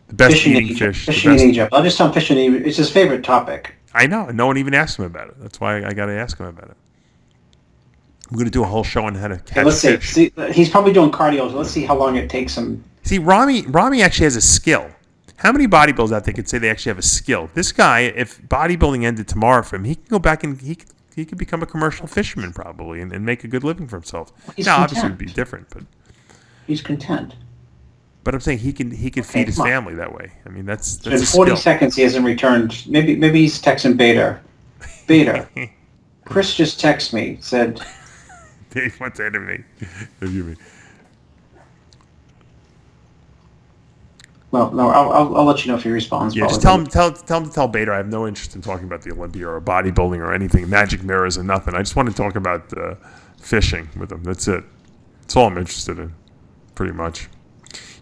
the best eating fish. Fishing in Egypt. I'll just tell him fishing in Egypt. It's his favorite topic. I know, and no one even asked him about it. That's why I got to ask him about it. I'm going to do a whole show on how to catch fish. See, he's probably doing cardio, so let's see how long it takes him. See, Rami actually has a skill. How many bodybuilders out there could say they actually have a skill? This guy, if bodybuilding ended tomorrow for him, he can go back and he could become a commercial fisherman probably and make a good living for himself. Now, obviously, it would be different, but he's content. But I'm saying he could feed his family that way. I mean, that's in 40 seconds he hasn't returned. Maybe he's texting Beta. Beta. Chris just texted me. Said. Dave wants to interview me. Well, no, I'll let you know if he responds. Yeah, just tell him to tell Bader I have no interest in talking about the Olympia or bodybuilding or anything, magic mirrors and nothing. I just want to talk about fishing with him. That's it. That's all I'm interested in, pretty much.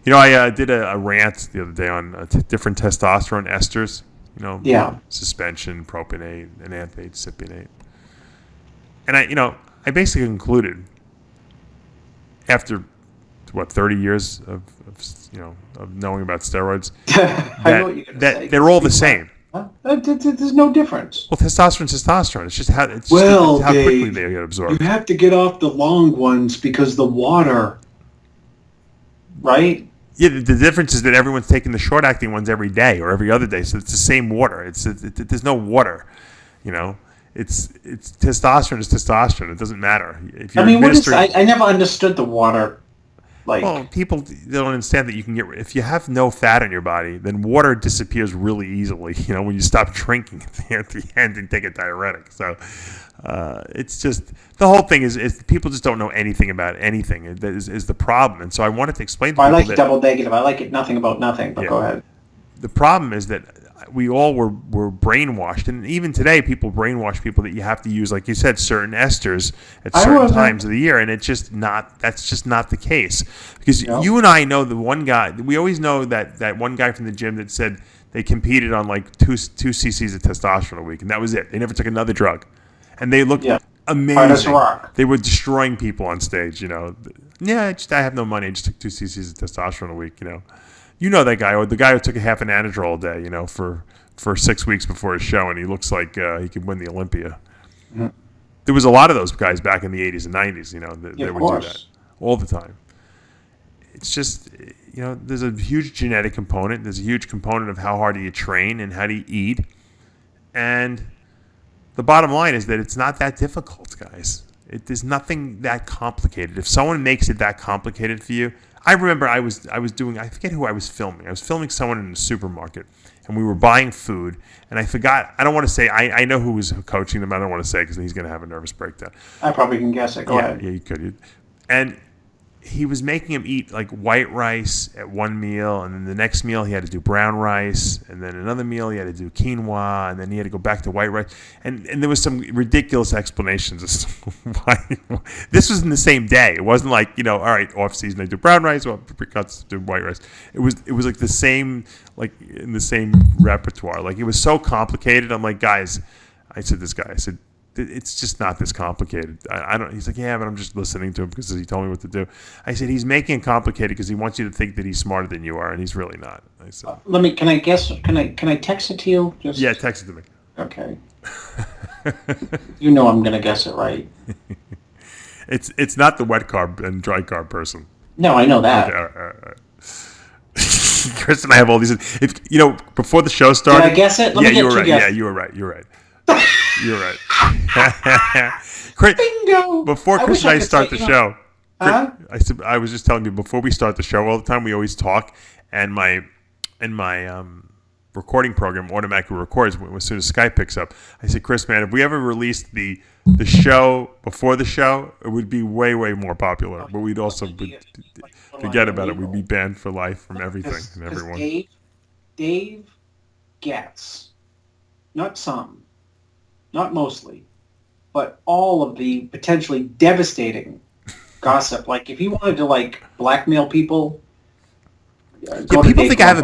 You know, I did a rant the other day on different testosterone esters. You know, suspension, propionate, enanthate, cypionate, and I basically concluded after 30 years of knowing about steroids that they're all the same. There's no difference. Well, testosterone's testosterone. It's just how quickly they get absorbed. You have to get off the long ones because the water, right? Yeah, the difference is that everyone's taking the short-acting ones every day or every other day, so it's the same water. There's no water, you know. It's testosterone is testosterone. It doesn't matter. If you're I never understood the water. Well, people don't understand that you can if you have no fat in your body, then water disappears really easily. You know, when you stop drinking at the end and take a diuretic. So it's just the whole thing is people just don't know anything about anything. That is the problem. And so I wanted to explain to people I like double negative. I like it nothing about nothing. But go ahead. The problem is that we all were brainwashed, and even today people brainwash people that you have to use, like you said, certain esters at certain times of the year, and that's just not the case. Because you and I know the one guy, we always know that one guy from the gym that said they competed on like 2 cc's of testosterone a week, and that was it. They never took another drug, and they looked amazing. They were destroying people on stage, you know. I have no money. I just took 2 cc's of testosterone a week, you know. You know that guy, or the guy who took a half an Anadrol a day, you know, for 6 weeks before his show, and he looks like he could win the Olympia. Mm-hmm. There was a lot of those guys back in the 80s and 90s, you know, that would do that all the time. It's just, you know, there's a huge genetic component. There's a huge component of how hard do you train and how do you eat. And the bottom line is that it's not that difficult, guys. There's nothing that complicated. If someone makes it that complicated for you, I remember I was doing, I forget who I was filming. I was filming someone in a supermarket, and we were buying food, and I forgot. I don't want to say. I know who was coaching them. I don't want to say because he's going to have a nervous breakdown. I probably can guess it. Go ahead. Yeah, you could. And he was making him eat like white rice at one meal, and then the next meal he had to do brown rice, and then another meal he had to do quinoa, and then he had to go back to white rice. And there was some ridiculous explanations as to why. This was in the same day. It wasn't like, you know, all right, off season they do brown rice, well, cuts do white rice. It was like the same, like in the same repertoire. Like it was so complicated. I'm like, guys, I said, it's just not this complicated. I don't. He's like, yeah, but I'm just listening to him because he told me what to do. I said, he's making it complicated because he wants you to think that he's smarter than you are, and he's really not. I said, can I guess? Can I text it to you? Yeah, text it to me. Okay. You know I'm gonna guess it right. It's not the wet carb and dry carb person. No, I know that. Okay, all right. Chris and I have all these. If you know, before the show started, did I guess it? You were right. Yeah, you were right. You're right. You're right. Chris, bingo. Before Chris and I start the show, I was just telling you before we start the show all the time we always talk, and my recording program automatically records as soon as Skype picks up. I said, Chris, man, if we ever released the show before the show, it would be way, way more popular. But we'd also forget about it. We'd be banned for life from everything and everyone. Dave gets, not some, not mostly, but all of the potentially devastating gossip. Like if he wanted to like blackmail people. People think I have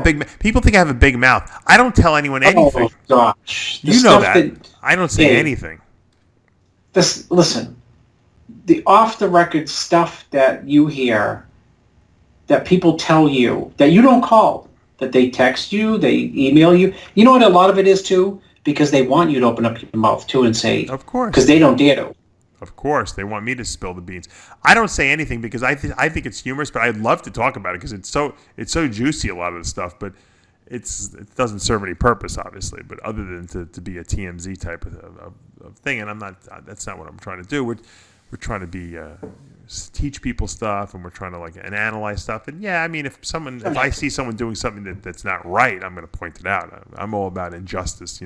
a big mouth. I don't tell anyone anything. Oh gosh, you know that. I don't say anything. Listen, the off the record stuff that you hear, that people tell you that you don't call, that they text you, they email you. You know what? A lot of it is too, because they want you to open up your mouth too and say, of course, because they don't dare to. Of course, they want me to spill the beans. I don't say anything because I think it's humorous, but I'd love to talk about it because it's so juicy, a lot of the stuff. But it doesn't serve any purpose, obviously. But other than to be a TMZ type of thing, and that's not what I'm trying to do. We're trying to be teach people stuff, and we're trying to and analyze stuff. And yeah, I mean, if I see someone doing something that's not right, I'm going to point it out. I'm all about injustice,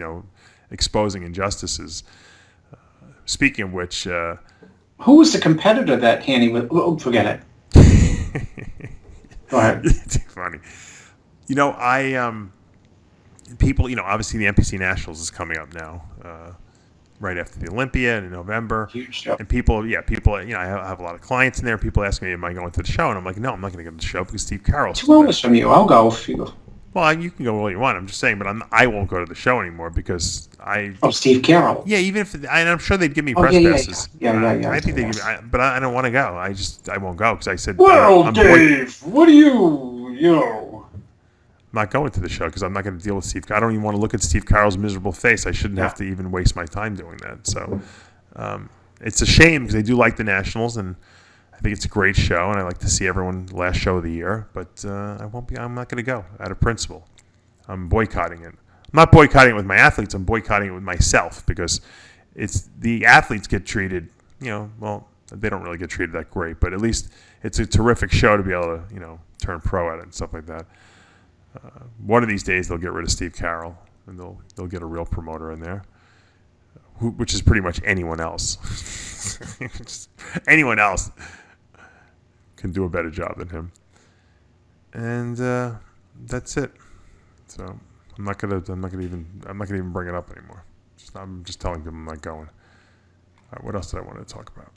exposing injustices. Speaking of which, who was the competitor that Hanny was? Oh, forget it. Go ahead. It's funny. People, obviously the NPC Nationals is coming up now, right after the Olympia in November. Huge show. And people, I have a lot of clients in there. People ask me, am I going to the show? And I'm like, no, I'm not going to go to the show because Steve Carroll's 2 hours from you. I'll go if you go. Well, you can go all you want. I'm just saying, but I won't go to the show anymore because Steve Carroll. Yeah, even if and I'm sure they'd give me press passes. Yeah. I think they give me, but I don't want to go. I won't go because I said. Well, Dave, what do you? I'm not going to the show because I'm not going to deal with Steve. I don't even want to look at Steve Carroll's miserable face. I shouldn't have to even waste my time doing that. So, it's a shame because I do like the Nationals and I think it's a great show, and I like to see everyone last show of the year. But I'm not going to go out of principle. I'm boycotting it. I'm not boycotting it with my athletes. I'm boycotting it with myself because it's the athletes get treated. Well, they don't really get treated that great, but at least it's a terrific show to be able to turn pro at it and stuff like that. One of these days they'll get rid of Steve Carroll and they'll get a real promoter in there, which is pretty much anyone else. Anyone else can do a better job than him, and that's it. So I'm not gonna even bring it up anymore. I'm just telling people I'm not going. All right, what else did I want to talk about?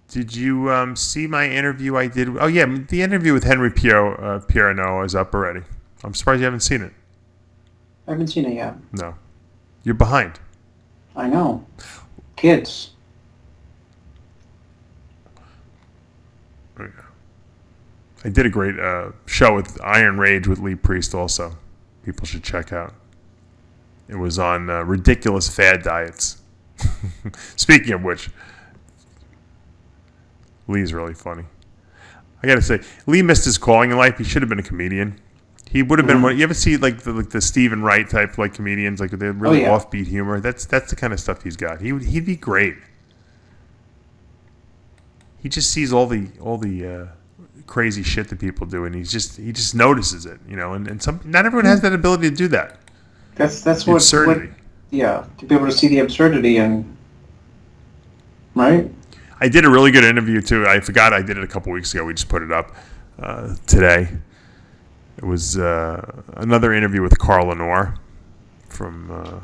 Did you see my interview I did? Oh yeah, the interview with Henry Pierno is up already. I'm surprised you haven't seen it. I haven't seen it yet. No, you're behind. I know. Kids. I did a great show with Iron Rage with Lee Priest also. People should check out. It was on ridiculous fad diets. Speaking of which, Lee's really funny. I got to say, Lee missed his calling in life. He should have been a comedian. He would have been one. You ever see the Stephen Wright type comedians, the really offbeat humor? That's the kind of stuff he's got. He'd be great. He just sees all the crazy shit that people do, and he just notices it, And not everyone has that ability to do that. That's the absurdity. To be able to see the absurdity and right. I did a really good interview too. I forgot I did it a couple weeks ago. We just put it up today. It was another interview with Carl Lenore from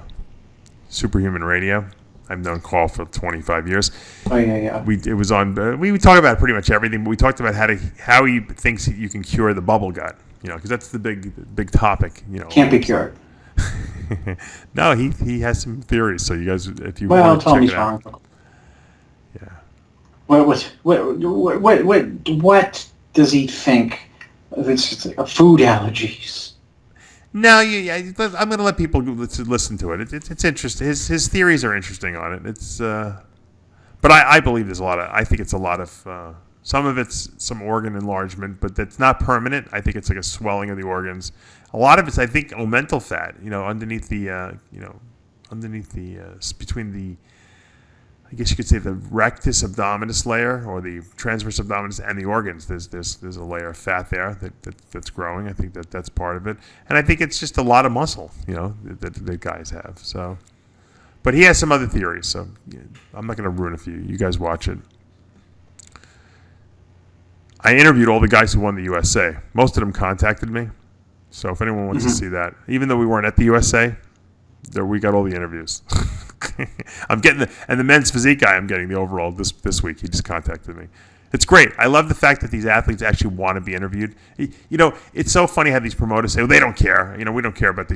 Superhuman Radio. I've known Carl for 25 years. Oh yeah. It was on. We talk about pretty much everything, but we talked about how he thinks you can cure the bubble gut. Because that's the big topic. Can't be cured. No, he has some theories. So you guys, if you want to tell check me it out. wrong. Yeah. What does he think? It's just food allergies. No, I'm going to let people listen to it. It's interesting. His theories are interesting on it. It's, but I believe there's a lot of. I think it's a lot of. Some of it's some organ enlargement, but that's not permanent. I think it's like a swelling of the organs. A lot of it's, I think, omental fat. Underneath the, between the I guess you could say the rectus abdominis layer or the transverse abdominis and the organs. There's a layer of fat there that's growing. I think that's part of it, and I think it's just a lot of muscle, that guys have. So, but he has some other theories. So I'm not going to ruin it for you. You guys watch it. I interviewed all the guys who won the USA. Most of them contacted me. So if anyone wants to see that, even though we weren't at the USA, we got all the interviews. I'm getting the men's physique guy. I'm getting the overall this week. He just contacted me. It's great. I love the fact that these athletes actually want to be interviewed. It's so funny how these promoters say, "Well, they don't care. We don't care about the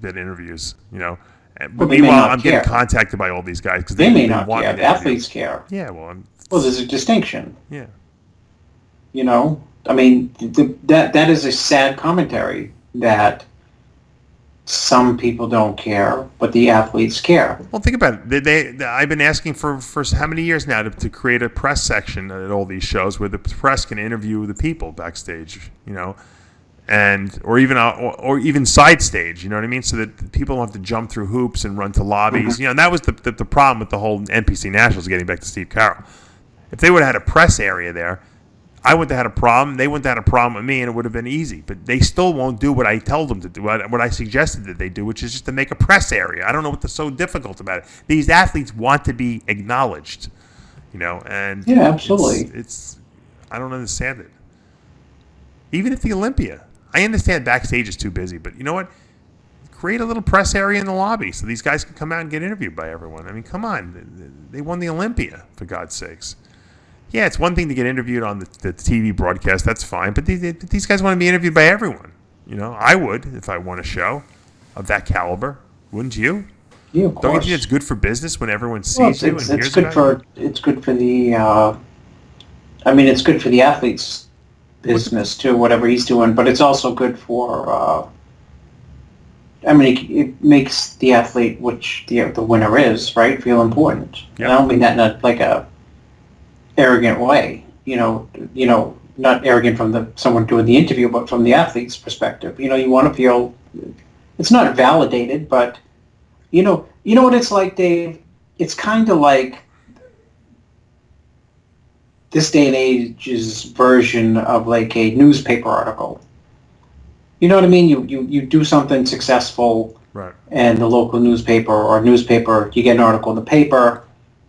interviews." But meanwhile, I'm getting contacted by all these guys because they may not care. The athletes care. Yeah, well, there's a distinction. Yeah. I mean, that is a sad commentary that some people don't care, but the athletes care. Well, think about it. I've been asking for how many years now to create a press section at all these shows where the press can interview the people backstage, and or even side stage, you know what I mean, so that people don't have to jump through hoops and run to lobbies. And that was the problem with the whole NPC Nationals. Getting back to Steve Carroll, if they would have had a press area there, I wouldn't have had a problem. They wouldn't have had a problem with me, and it would have been easy. But they still won't do what I told them to do, what I suggested that they do, which is just to make a press area. I don't know what's so difficult about it. These athletes want to be acknowledged, and yeah, absolutely. It's I don't understand it. Even at the Olympia, I understand backstage is too busy, but you know what? Create a little press area in the lobby so these guys can come out and get interviewed by everyone. I mean, come on, they won the Olympia, for God's sakes. Yeah, it's one thing to get interviewed on the TV broadcast. That's fine. But these guys want to be interviewed by everyone. I would if I won a show of that caliber. Wouldn't you? Yeah, of course. Don't you think it's good for business when everyone sees you and hears it's good about you? It's good for the. It's good for the athlete's business too, whatever he's doing. But it's also good for. It makes the athlete, which the winner is, right, feel important. Yep. And I don't mean that in a arrogant way, not arrogant from someone doing the interview, but from the athlete's perspective. You want to feel it's not validated, but you know what it's like, Dave. It's kind of like this day and age's version of like a newspaper article. You know what I mean? You do something successful, right? And the local newspaper, you get an article in the paper.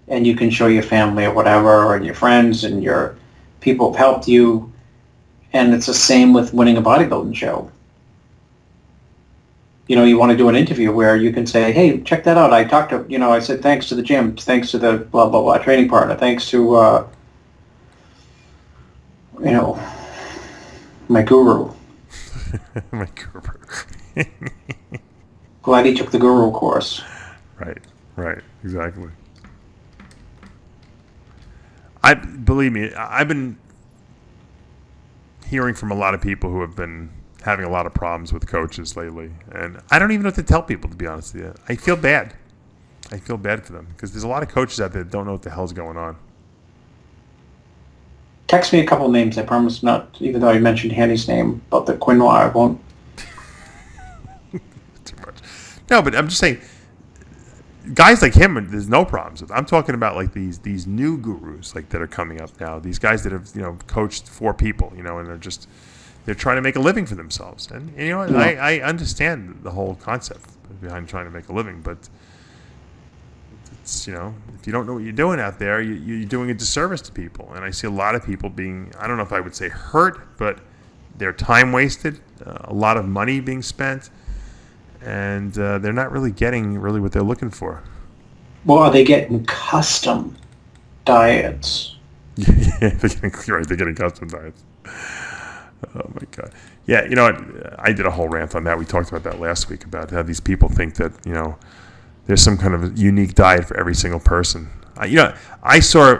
And you can show your family or whatever, and your friends and your people have helped you. And it's the same with winning a bodybuilding show. You want to do an interview where you can say, hey, check that out. I talked to, I said thanks to the gym, thanks to the blah, blah, blah training partner, thanks to, my guru. My guru. Glad he took the guru course. Right, exactly. Believe me, I've been hearing from a lot of people who have been having a lot of problems with coaches lately, and I don't even know what to tell people, to be honest with you. I feel bad. I feel bad for them because there's a lot of coaches out there that don't know what the hell's going on. Text me a couple names, I promise not, even though I mentioned Hanny's name, but the quinoa I won't. Too much. No, but I'm just saying, guys like him, there's no problems with. I'm talking about like these new gurus like that are coming up now. These guys that have coached 4 people, and they're trying to make a living for themselves. And I understand the whole concept behind trying to make a living, but it's if you don't know what you're doing out there, you're doing a disservice to people. And I see a lot of people being, I don't know if I would say hurt, but their time wasted, a lot of money being spent. And they're not really getting what they're looking for. Well, are they getting custom diets? Yeah, they're getting custom diets. Oh, my God. Yeah, I did a whole rant on that. We talked about that last week, about how these people think that, there's some kind of unique diet for every single person. I saw,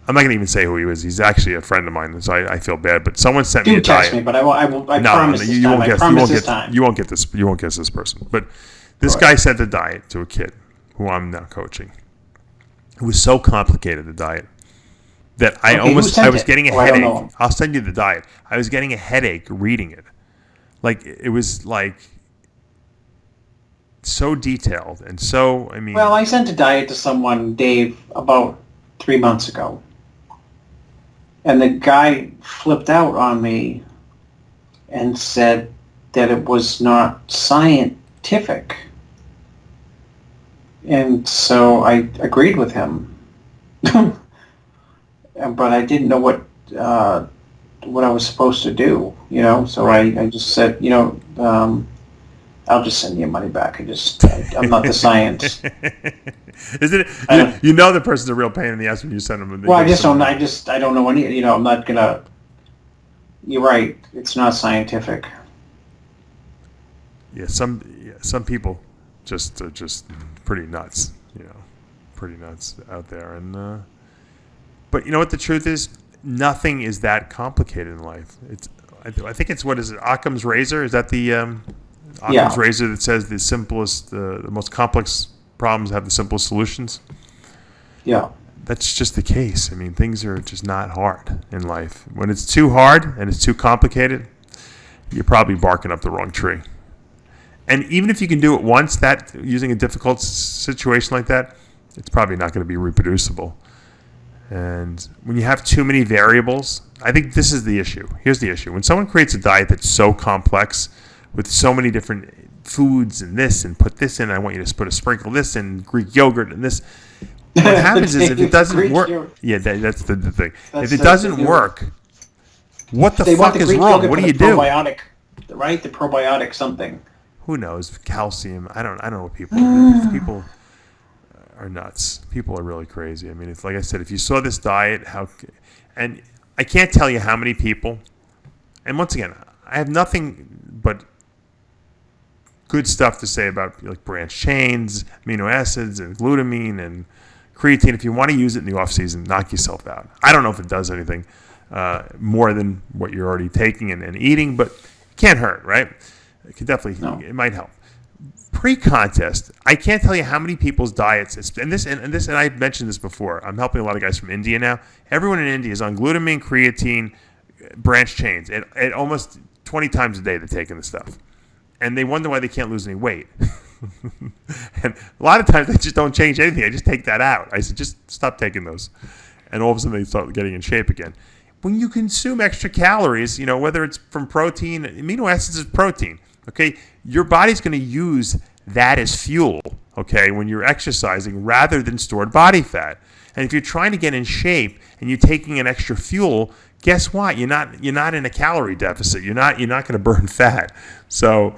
I'm not going to even say who he was. He's actually a friend of mine, so I feel bad. But someone sent me a diet. Text me, but I promise this time. I promise this time. You won't get this. You won't guess this person. But this guy sent a diet to a kid who I'm now coaching. It was so complicated, the diet, that I was getting a headache. I'll send you the diet. I was getting a headache reading it. Like, it was like so detailed and so, I mean... Well, I sent a diet to someone, Dave, about 3 months ago. And the guy flipped out on me and said that it was not scientific. And so I agreed with him. But I didn't know what I was supposed to do, So I just said, I'll just send you money back. I'm not the science. Isn't it? You know the person's a real pain in the ass when you send them. Well, I don't know any. I'm not gonna. You're right. It's not scientific. Yeah, some people just are just pretty nuts. Pretty nuts out there. And but you know what the truth is? Nothing is that complicated in life. I think it's, what is it? Occam's razor? Is that the Occam's razor that says the simplest, the most complex problems have the simplest solutions? Yeah. That's just the case. I mean, things are just not hard in life. When it's too hard and it's too complicated, you're probably barking up the wrong tree. And even if you can do it once, using a difficult situation like that, it's probably not going to be reproducible. And when you have too many variables, I think this is the issue. Here's the issue. When someone creates a diet that's so complex with so many different foods and this, and put this in, I want you to put a sprinkle of this in, Greek yogurt and this. What happens is if it doesn't work, that's the thing. If it doesn't work, what the fuck is wrong? What do you do? Probiotic, right? The probiotic something. Who knows? Calcium. I don't know what people people are nuts. People are really crazy. I mean, it's like I said, if you saw this diet, and I can't tell you how many people, and once again, I have nothing but good stuff to say about like branched chains, amino acids, and glutamine, and creatine. If you want to use it in the off season, knock yourself out. I don't know if it does anything more than what you're already taking and eating, but it can't hurt, right? It could definitely, it might help. Pre-contest, I can't tell you how many people's diets, and I've mentioned this before. I'm helping a lot of guys from India now. Everyone in India is on glutamine, creatine, branched chains, and almost 20 times a day they're taking the stuff. And they wonder why they can't lose any weight. And a lot of times they just don't change anything. I just take that out. I said, just stop taking those. And all of a sudden they start getting in shape again. When you consume extra calories, whether it's from protein, amino acids is protein, okay? Your body's going to use that as fuel, okay, when you're exercising rather than stored body fat. And if you're trying to get in shape and you're taking an extra fuel, guess what? You're not in a calorie deficit. You're not going to burn fat. So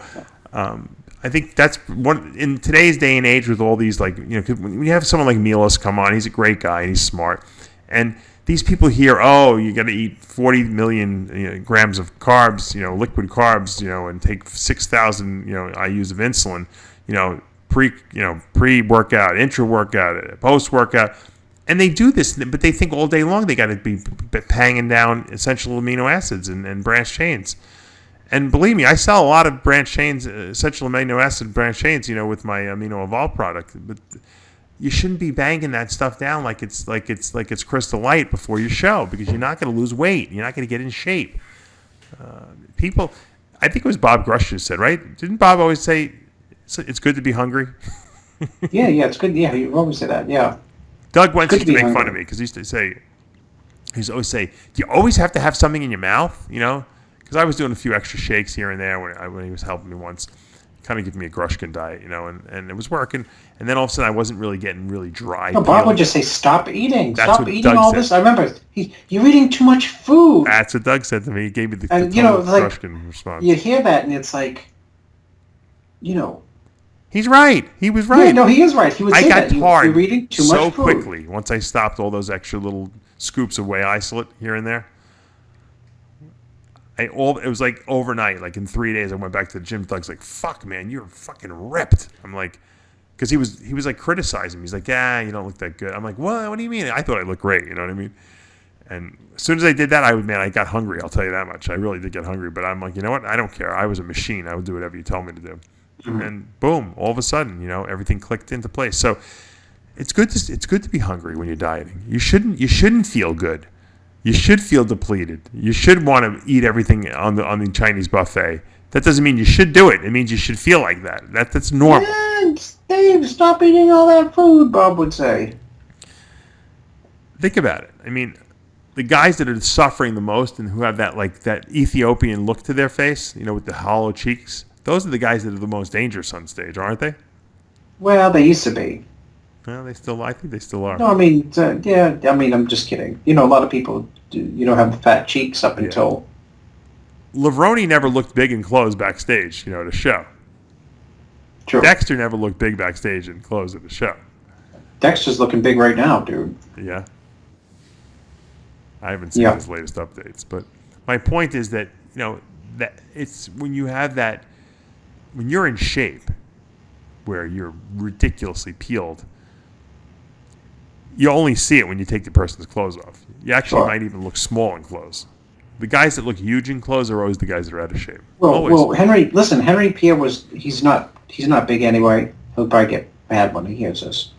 I think that's one in today's day and age with all these, like, when you have someone like Milos come on, he's a great guy and he's smart. And these people hear, you got to eat 40 million grams of carbs, liquid carbs, and take 6,000 IUs of insulin, pre-workout, intra-workout, post-workout. And they do this, but they think all day long they got to be banging down essential amino acids and branched chains. And believe me, I sell a lot of branched chains, essential amino acid branched chains, with my Amino Evolve product. But you shouldn't be banging that stuff down like it's Crystal Light before your show, because you're not going to lose weight. You're not going to get in shape. People, I think it was Bob Grush who said, right? Didn't Bob always say it's good to be hungry? Yeah, it's good. Yeah, you always say that. Yeah. Doug Wentz used to make fun of me because he used to always say, do you always have to have something in your mouth? Because I was doing a few extra shakes here and there when he was helping me once. Kind of give me a Grushkin diet, and it was working. And then all of a sudden, I wasn't really getting really dry. No, Bob would just say, "Stop eating! Stop eating all this." I remember you're eating too much food. That's what Doug said to me. He gave me the Grushkin response. You hear that, and it's like, he's right. He was right. Yeah, no, he is right. He would say that. I got hard you're eating too much food. Quickly once I stopped all those extra little scoops of whey isolate here and there. It was like overnight, like in 3 days, I went back to the gym. Doug's like, "Fuck, man, you're fucking ripped." I'm like, because he was like criticizing me. He's like, "Yeah, you don't look that good." I'm like, "What? What do you mean?" I thought I looked great. You know what I mean? And as soon as I did that, I got hungry. I'll tell you that much. I really did get hungry. But I'm like, you know what? I don't care. I was a machine. I would do whatever you tell me to do. Mm-hmm. And boom, all of a sudden, everything clicked into place. So it's good to be hungry when you're dieting. You shouldn't feel good. You should feel depleted. You should want to eat everything on the Chinese buffet. That doesn't mean you should do it. It means you should feel like that. That's normal. Yeah, Dave, stop eating all that food, Bob would say. Think about it. I mean, the guys that are suffering the most and who have that Ethiopian look to their face, with the hollow cheeks, those are the guys that are the most dangerous on stage, aren't they? Well, they used to be. Well, I think they still are. No, I mean, yeah, I'm just kidding. A lot of people have the fat cheeks up until... Levrone never looked big in clothes backstage, at a show. True. Dexter never looked big backstage in clothes at a show. Dexter's looking big right now, dude. Yeah. I haven't seen his latest updates, but my point is that, that it's when you have that, when you're in shape, where you're ridiculously peeled, you only see it when you take the person's clothes off. You actually might even look small in clothes. The guys that look huge in clothes are always the guys that are out of shape. Well, Henry Pierre he's not big anyway. He'll probably get mad when he hears this.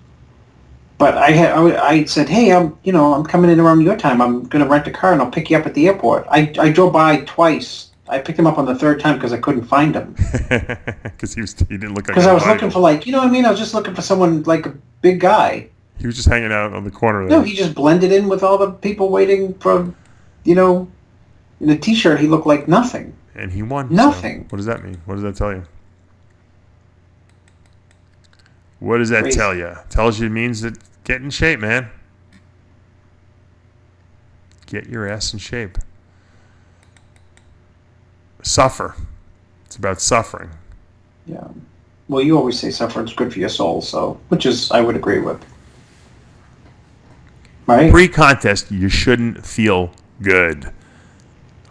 But I said, hey, I'm coming in around your time. I'm going to rent a car and I'll pick you up at the airport. I drove by twice. I picked him up on the third time because I couldn't find him. Because he didn't look like. Because I was looking for I was just looking for someone like a big guy. He was just hanging out on the corner there. No, he just blended in with all the people waiting for, in a t-shirt, he looked like nothing. And he won. Nothing. So what does that mean? What does that tell you? What does that tell you? Tells you it means that get in shape, man. Get your ass in shape. Suffer. It's about suffering. Yeah. Well, you always say suffering's good for your soul, which is I would agree with. Right? Pre-contest, you shouldn't feel good.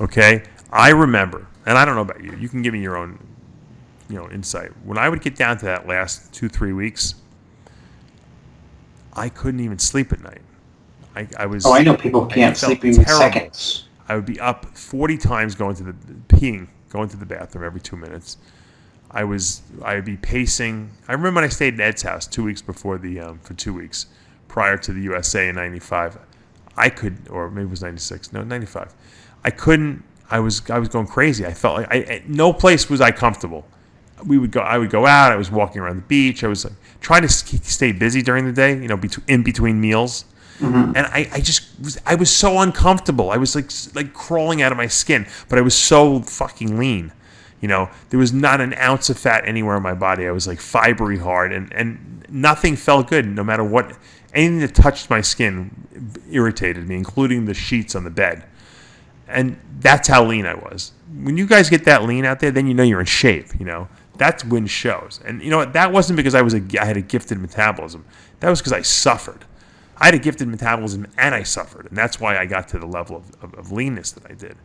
Okay? I remember, and I don't know about you. You can give me your own, insight. When I would get down to that last 2-3 weeks, I couldn't even sleep at night. I was. Oh, I know people can't sleep even seconds. I would be up 40 times going to the bathroom every 2 minutes. I would be pacing. I remember when I stayed at Ed's house 2 weeks before for 2 weeks prior to the USA in '95. I could, or maybe it was '96. No, '95. I couldn't. I was going crazy. I felt like no place was I comfortable. I would go out. I was walking around the beach. I was trying to stay busy during the day. In between meals. Mm-hmm. And I was so uncomfortable. I was like crawling out of my skin. But I was so fucking lean. There was not an ounce of fat anywhere in my body. I was like fibery hard, and nothing felt good. No matter what, anything that touched my skin irritated me, including the sheets on the bed. And that's how lean I was. When you guys get that lean out there, then you're in shape. That's when shows. And you know what? That wasn't because I had a gifted metabolism. That was because I suffered. I had a gifted metabolism and I suffered, and that's why I got to the level of leanness that I did.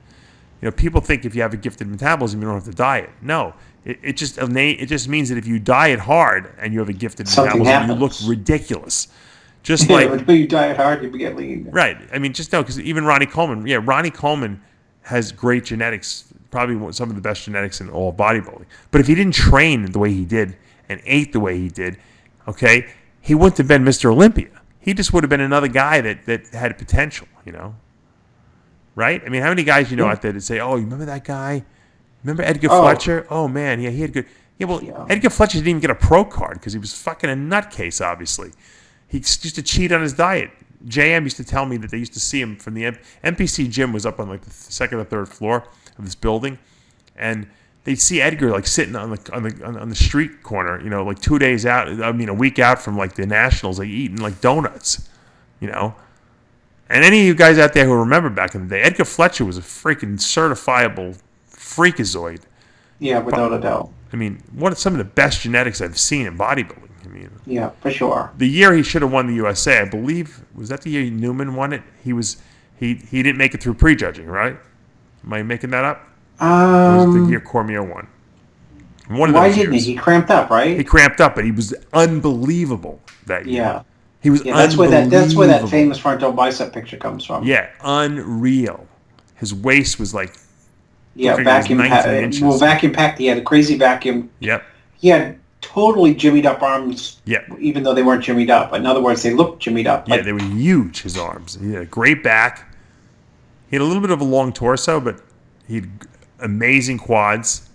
People think if you have a gifted metabolism, you don't have to diet. No, it just means that if you diet hard and you have a gifted metabolism, you look ridiculous. Just like when you diet hard, you get lean. Right. I mean, just know, because even Ronnie Coleman. Yeah, Ronnie Coleman has great genetics, probably some of the best genetics in all bodybuilding. But if he didn't train the way he did and ate the way he did, okay, he wouldn't have been Mr. Olympia. He just would have been another guy that had potential, Right? I mean, how many guys out there that say, "Oh, you remember that guy? Remember Edgar Fletcher? Oh man, yeah, he had good." Yeah, well, Edgar Fletcher didn't even get a pro card because he was fucking a nutcase. Obviously, he used to cheat on his diet. JM used to tell me that they used to see him from the NPC gym was up on the second or third floor of this building, and they'd see Edgar sitting on the street corner, 2 days out. I mean, a week out from the nationals, eating donuts, And any of you guys out there who remember back in the day, Edgar Fletcher was a freaking certifiable freakazoid. Yeah, without a doubt. I mean, some of the best genetics I've seen in bodybuilding. I mean, yeah, for sure. The year he should have won the USA, I believe, was that the year Newman won it? He didn't make it through prejudging, right? Am I making that up? Or was it the year Cormier won? Why didn't he? He cramped up, right? He cramped up, but he was unbelievable that year. Yeah. He was unbelievable. That's where that famous frontal bicep picture comes from. Yeah, unreal. His waist was vacuum packed. Well, vacuum packed. He had a crazy vacuum. Yep. He had totally jimmied up arms. Yep. Even though they weren't jimmied up. In other words, they looked jimmied up. Yeah, they were huge. His arms. He had a great back. He had a little bit of a long torso, but he had amazing quads.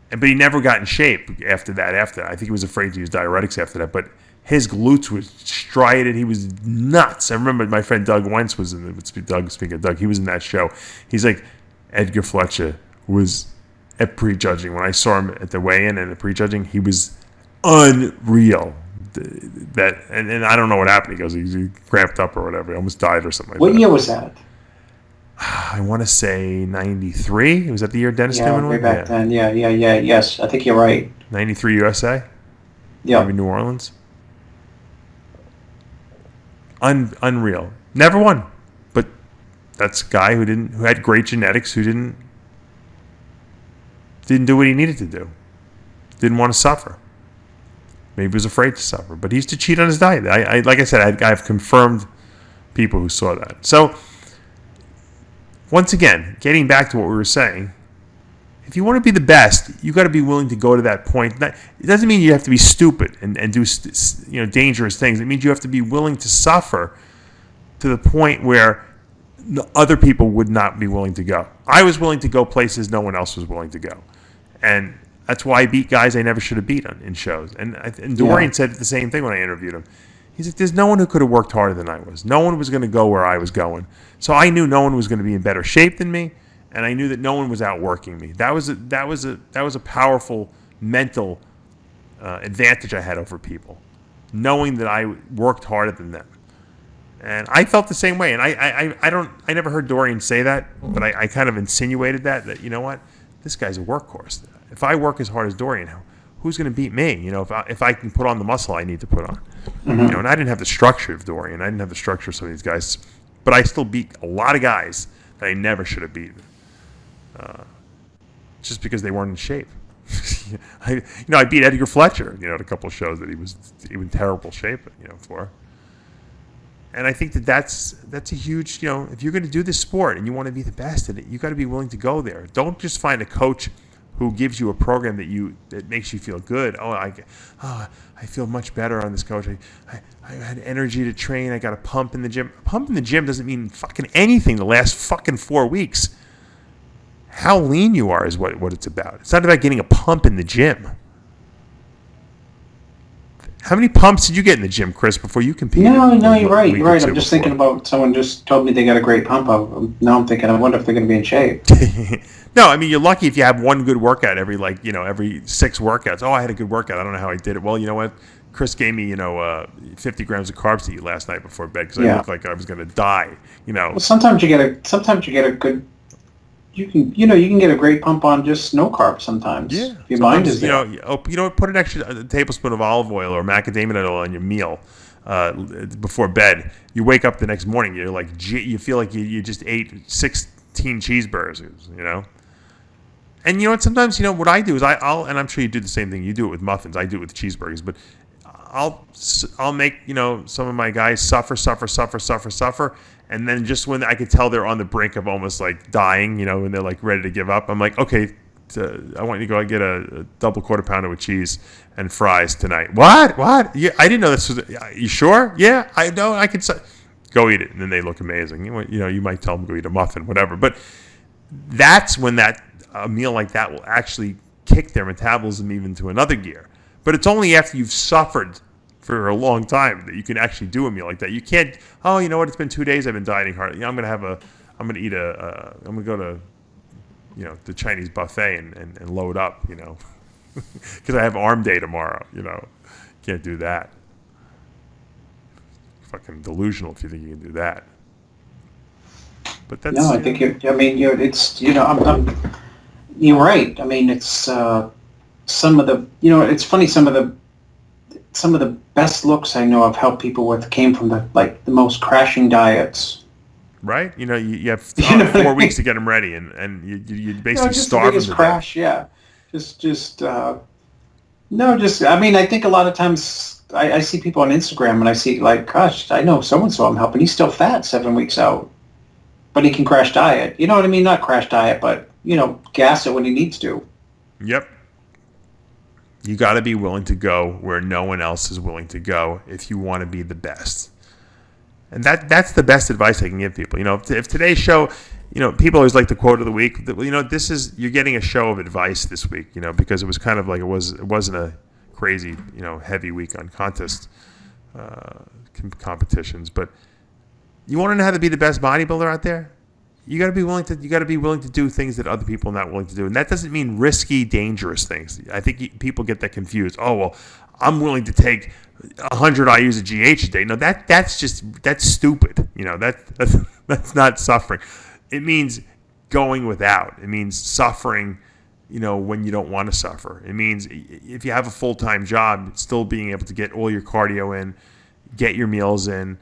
but he never got in shape after that. I think he was afraid to use diuretics after that. But his glutes were striated. He was nuts. I remember my friend Doug Wentz was in the speaking of Doug, he was in that show. He's like, Edgar Fletcher was at prejudging. When I saw him at the weigh-in and at prejudging, he was unreal. And I don't know what happened. He goes, he cramped up or whatever. He almost died or something like that. What year was that? I want to say 93. Was that the year Dennis Newman won? Way back then. Yeah. Yes, I think you're right. 93 USA? Yeah. Maybe New Orleans? Unreal. Never won. But that's a guy who had great genetics, who didn't do what he needed to do. Didn't want to suffer. Maybe he was afraid to suffer. But he used to cheat on his diet. Like I said, I've confirmed people who saw that. So, once again, getting back to what we were saying, if you want to be the best, you got to be willing to go to that point. It doesn't mean you have to be stupid and do dangerous things. It means you have to be willing to suffer to the point where other people would not be willing to go. I was willing to go places no one else was willing to go, and that's why I beat guys I never should have beat in shows. And Dorian said the same thing when I interviewed him. He said, "There's no one who could have worked harder than I was. No one was going to go where I was going. So I knew no one was going to be in better shape than me, and I knew that no one was outworking me. That was a powerful mental advantage I had over people, knowing that I worked harder than them. And I felt the same way. And I never heard Dorian say that, but I kind of insinuated that you know what, this guy's a workhorse. If I work as hard as Dorian, who's going to beat me? You know, if I can put on the muscle I need to put on. Mm-hmm. You know, and I didn't have the structure of Dorian. I didn't have the structure of some of these guys, but I still beat a lot of guys that I never should have beaten, just because they weren't in shape. I beat Edgar Fletcher. You know, at a couple of shows that he was in terrible shape. You know, for. And I think that's a huge. You know, if you're going to do this sport and you want to be the best at it, you got to be willing to go there. Don't just find a coach who gives you a program that makes you feel good. I feel much better on this coach. I had energy to train. I got a pump in the gym. A pump in the gym doesn't mean fucking anything the last fucking 4 weeks. How lean you are is what it's about. It's not about getting a pump in the gym. How many pumps did you get in the gym, Chris, before you competed? No, you're right. You're right. I'm just thinking about someone just told me they got a great pump up. Now I'm thinking, I wonder if they're going to be in shape. No, I mean, you're lucky if you have one good workout every 6 workouts. Oh, I had a good workout. I don't know how I did it. Well, you know what? Chris gave me, 50 grams of carbs to eat last night before bed because I looked like I was going to die. Well, sometimes you get a good. You can get a great pump on just no carbs sometimes. Yeah. If your mind is there. Put an extra tablespoon of olive oil or macadamia oil on your meal before bed. You wake up the next morning, you're like, you feel like you just ate 16 cheeseburgers, And sometimes, what I do is I'll, and I'm sure you do the same thing. You do it with muffins. I do it with cheeseburgers, but I'll make, some of my guys suffer. And then just when I could tell they're on the brink of almost like dying, when they're like ready to give up, I'm like, okay, I want you to go and get a double quarter pounder with cheese and fries tonight. What? Yeah, I didn't know this was, you sure? Yeah, I know. I could go eat it. And then they look amazing. You might tell them go eat a muffin, whatever. But that's when a meal like that will actually kick their metabolism even to another gear. But it's only after you've suffered for a long time that you can actually do a meal like that. You can't, you know what, it's been 2 days I've been dieting hard. I'm going to go to, the Chinese buffet and load up, because I have arm day tomorrow, Can't do that. Fucking delusional if you think you can do that. But that's... No, I think you're right. I mean, it's some of the, it's funny, some of the best looks I know I've helped people with came from the most crashing diets. Right? You have 4 weeks to get them ready, and you basically starve them to crash, death. Yeah. I think a lot of times I see people on Instagram and I see like, gosh, I know so-and-so I'm helping. He's still fat 7 weeks out, but he can crash diet. You know what I mean? Not crash diet, but, gas it when he needs to. Yep. You got to be willing to go where no one else is willing to go if you want to be the best. And that's the best advice I can give people. If today's show, people always like the quote of the week. You're getting a show of advice this week. Because it was kind of like it wasn't a crazy, heavy week on contest competitions. But you want to know how to be the best bodybuilder out there? You got to be willing to do things that other people are not willing to do, and that doesn't mean risky, dangerous things. I think people get that confused. Oh well, I'm willing to take 100 IUs of GH a day. No, that's stupid. That's not suffering. It means going without. It means suffering. When you don't want to suffer. It means if you have a full-time job, still being able to get all your cardio in, get your meals in,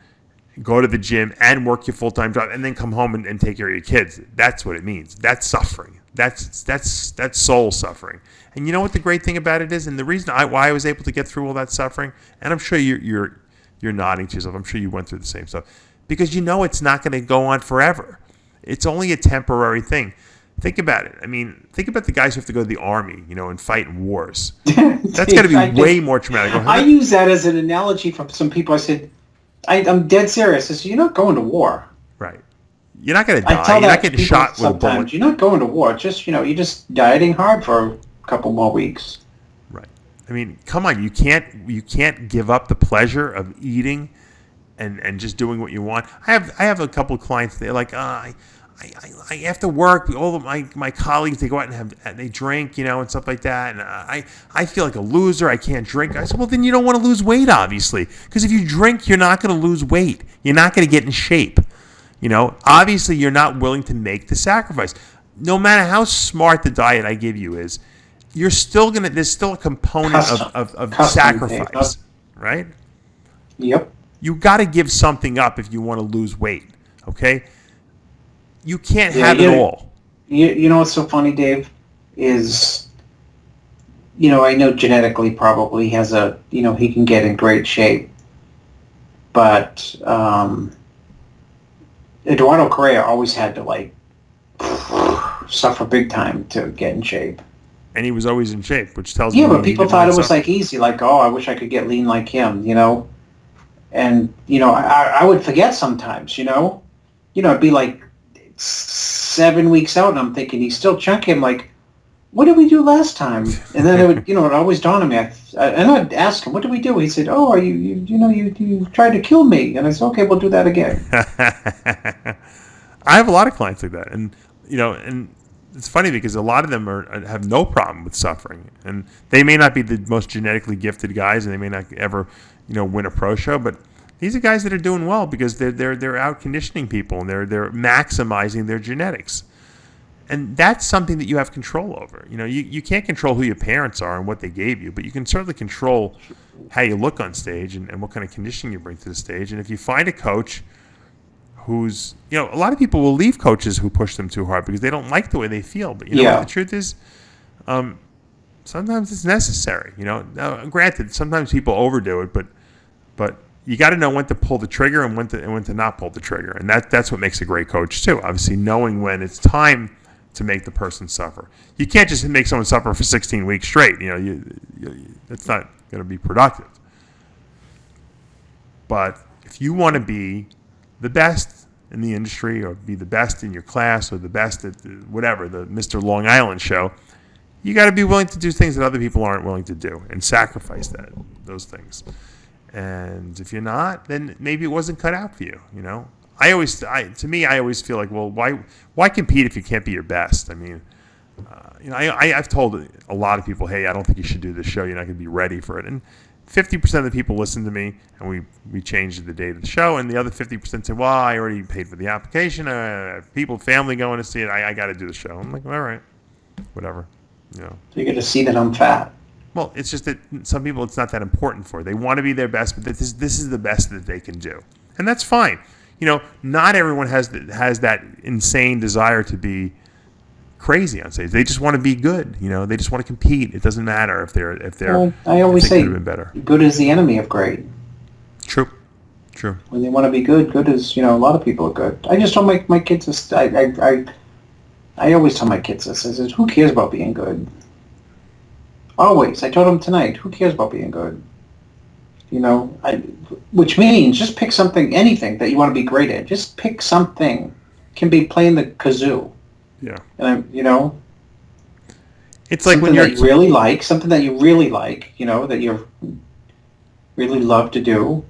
go to the gym and work your full-time job, and then come home and take care of your kids. That's what it means. That's suffering. That's soul suffering. And you know what the great thing about it is, and the reason why I was able to get through all that suffering, and I'm sure you're nodding to yourself. I'm sure you went through the same stuff, because it's not going to go on forever. It's only a temporary thing. Think about it. I mean, think about the guys who have to go to the army, and fight in wars. That's got to be way more traumatic. I use that as an analogy from some people. I said, I'm dead serious. I said, you're not going to war. Right. You're not going to die. You're not getting shot with a bullet. You're not going to war. Just, you're just dieting hard for a couple more weeks. Right. I mean, come on. You can't give up the pleasure of eating and just doing what you want. I have a couple of clients. They're like, I after work, all of my colleagues, they go out and they drink, and stuff like that. And I feel like a loser. I can't drink. I said, well, then you don't want to lose weight, obviously. Because if you drink, you're not going to lose weight. You're not going to get in shape. Obviously, you're not willing to make the sacrifice. No matter how smart the diet I give you is, there's still a component of sacrifice, right? Yep. You got to give something up if you want to lose weight, okay? You can't have it all. You know what's so funny, Dave, is, I know genetically probably has he can get in great shape. But Eduardo Correa always had to, suffer big time to get in shape. And he was always in shape, which tells me... Yeah, but people thought it was, easy. I wish I could get lean like him, And, I would forget sometimes, It'd be 7 weeks out, and I'm thinking he's still chunky. I'm like, what did we do last time? And then it would, it always dawned on me. And I'd ask him, what did we do? He said, oh, you tried to kill me. And I said, okay, we'll do that again. I have a lot of clients like that, and and it's funny because a lot of them have no problem with suffering, and they may not be the most genetically gifted guys, and they may not ever win a pro show, but these are guys that are doing well because they're out conditioning people, and they're maximizing their genetics. And that's something that you have control over. You can't control who your parents are and what they gave you, but you can certainly control how you look on stage and what kind of conditioning you bring to the stage. And if you find a coach who's, a lot of people will leave coaches who push them too hard because they don't like the way they feel. But what the truth is, sometimes it's necessary. Now, granted, sometimes people overdo it, but you got to know when to pull the trigger and when to not pull the trigger, and that's what makes a great coach too. Obviously, knowing when it's time to make the person suffer. You can't just make someone suffer for 16 weeks straight. That's not going to be productive. But if you want to be the best in the industry, or be the best in your class, or the best at whatever, the Mr. Long Island show, you got to be willing to do things that other people aren't willing to do and sacrifice those things. And if you're not, then maybe it wasn't cut out for you. I always feel like, well, why compete if you can't be your best? I mean, I've told a lot of people, hey, I don't think you should do this show. You're not going to be ready for it. And 50% of the people listen to me, and we changed the date of the show. And the other 50% say, well, I already paid for the application. Family going to see it. I got to do the show. I'm like, all right, whatever. So you're going to see that I'm fat. Well, it's just that some people it's not that important for. They want to be their best, but this is the best that they can do, and that's fine. Not everyone has that insane desire to be crazy on stage. They just want to be good. They just want to compete. It doesn't matter if they're. Well, I always say, could have been better. Good is the enemy of great. True. When they want to be good, good is a lot of people are good. I just tell my kids. I always tell my kids this. I said, who cares about being good? Always. I told them tonight, who cares about being good? Which means just pick something, anything that you want to be great at. Just pick something. Can be playing the kazoo. Yeah. And it's like when something that you really like, that you really love to do,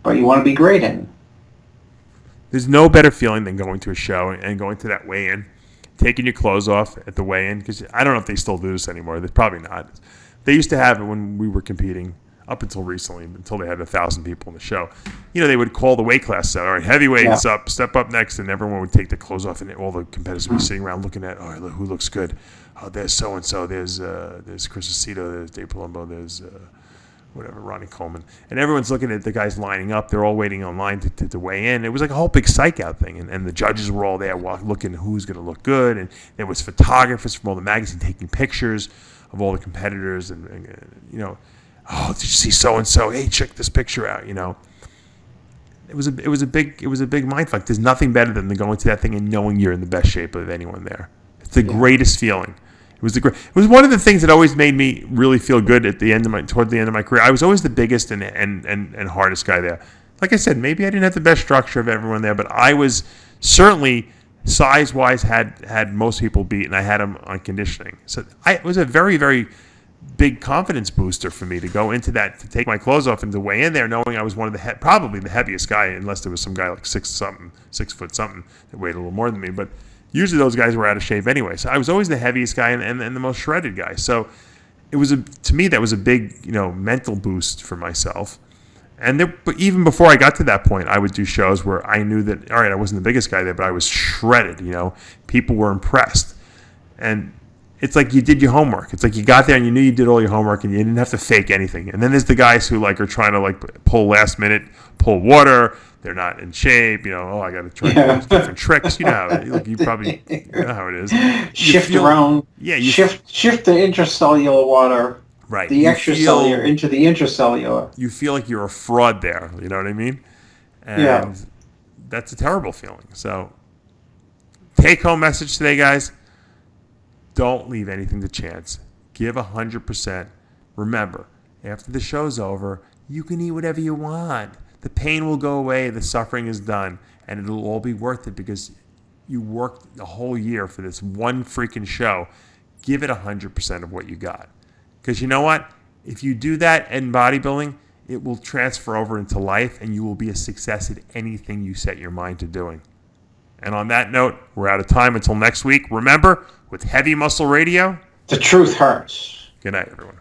but you want to be great in. There's no better feeling than going to a show and going to that weigh-in, taking your clothes off at the weigh-in, because I don't know if they still do this anymore. They're probably not. They used to have it when we were competing up until recently, until they had 1,000 people in the show. They would call the weight class out. All right, heavyweights up, step up next, and everyone would take their clothes off, and all the competitors would be sitting around looking at, who looks good? Oh, there's so-and-so. There's Chris Aceto. There's Dave Palumbo. There's Ronnie Coleman. And everyone's looking at the guys lining up. They're all waiting online to weigh in. It was like a whole big psych out thing. And the judges were all there looking at who's going to look good. And there was photographers from all the magazines taking pictures of all the competitors. And oh, did you see so-and-so? Hey, check this picture out, It was a big mindfuck. There's nothing better than going to that thing and knowing you're in the best shape of anyone there. It's the greatest feeling. It was one of the things that always made me really feel good toward the end of my career. I was always the biggest and hardest guy there. Like I said, maybe I didn't have the best structure of everyone there, but I was certainly size-wise had most people beat, and I had them on conditioning. So it was a very, very big confidence booster for me to go into that, to take my clothes off and to weigh in there knowing I was one of probably the heaviest guy, unless there was some guy like 6 foot something that weighed a little more than me. But usually those guys were out of shape anyway. So I was always the heaviest guy and the most shredded guy. So to me, that was a big, mental boost for myself. But even before I got to that point, I would do shows where I knew that, all right, I wasn't the biggest guy there, but I was shredded, People were impressed. And it's like you did your homework. It's like you got there and you knew you did all your homework and you didn't have to fake anything. And then there's the guys who are trying to pull last minute, pull water. They're not in shape. I got to try these different tricks. You probably know how it is. Shift around. Yeah, shift the intracellular water. Right. The extracellular into the intracellular. You feel like you're a fraud there. You know what I mean? And that's a terrible feeling. So take home message today, guys. Don't leave anything to chance. Give 100%. Remember, after the show's over, you can eat whatever you want. The pain will go away. The suffering is done. And it'll all be worth it because you worked the whole year for this one freaking show. Give it 100% of what you got. Because you know what? If you do that in bodybuilding, it will transfer over into life and you will be a success at anything you set your mind to doing. And on that note, we're out of time until next week. Remember, with Heavy Muscle Radio, the truth hurts. Good night, everyone.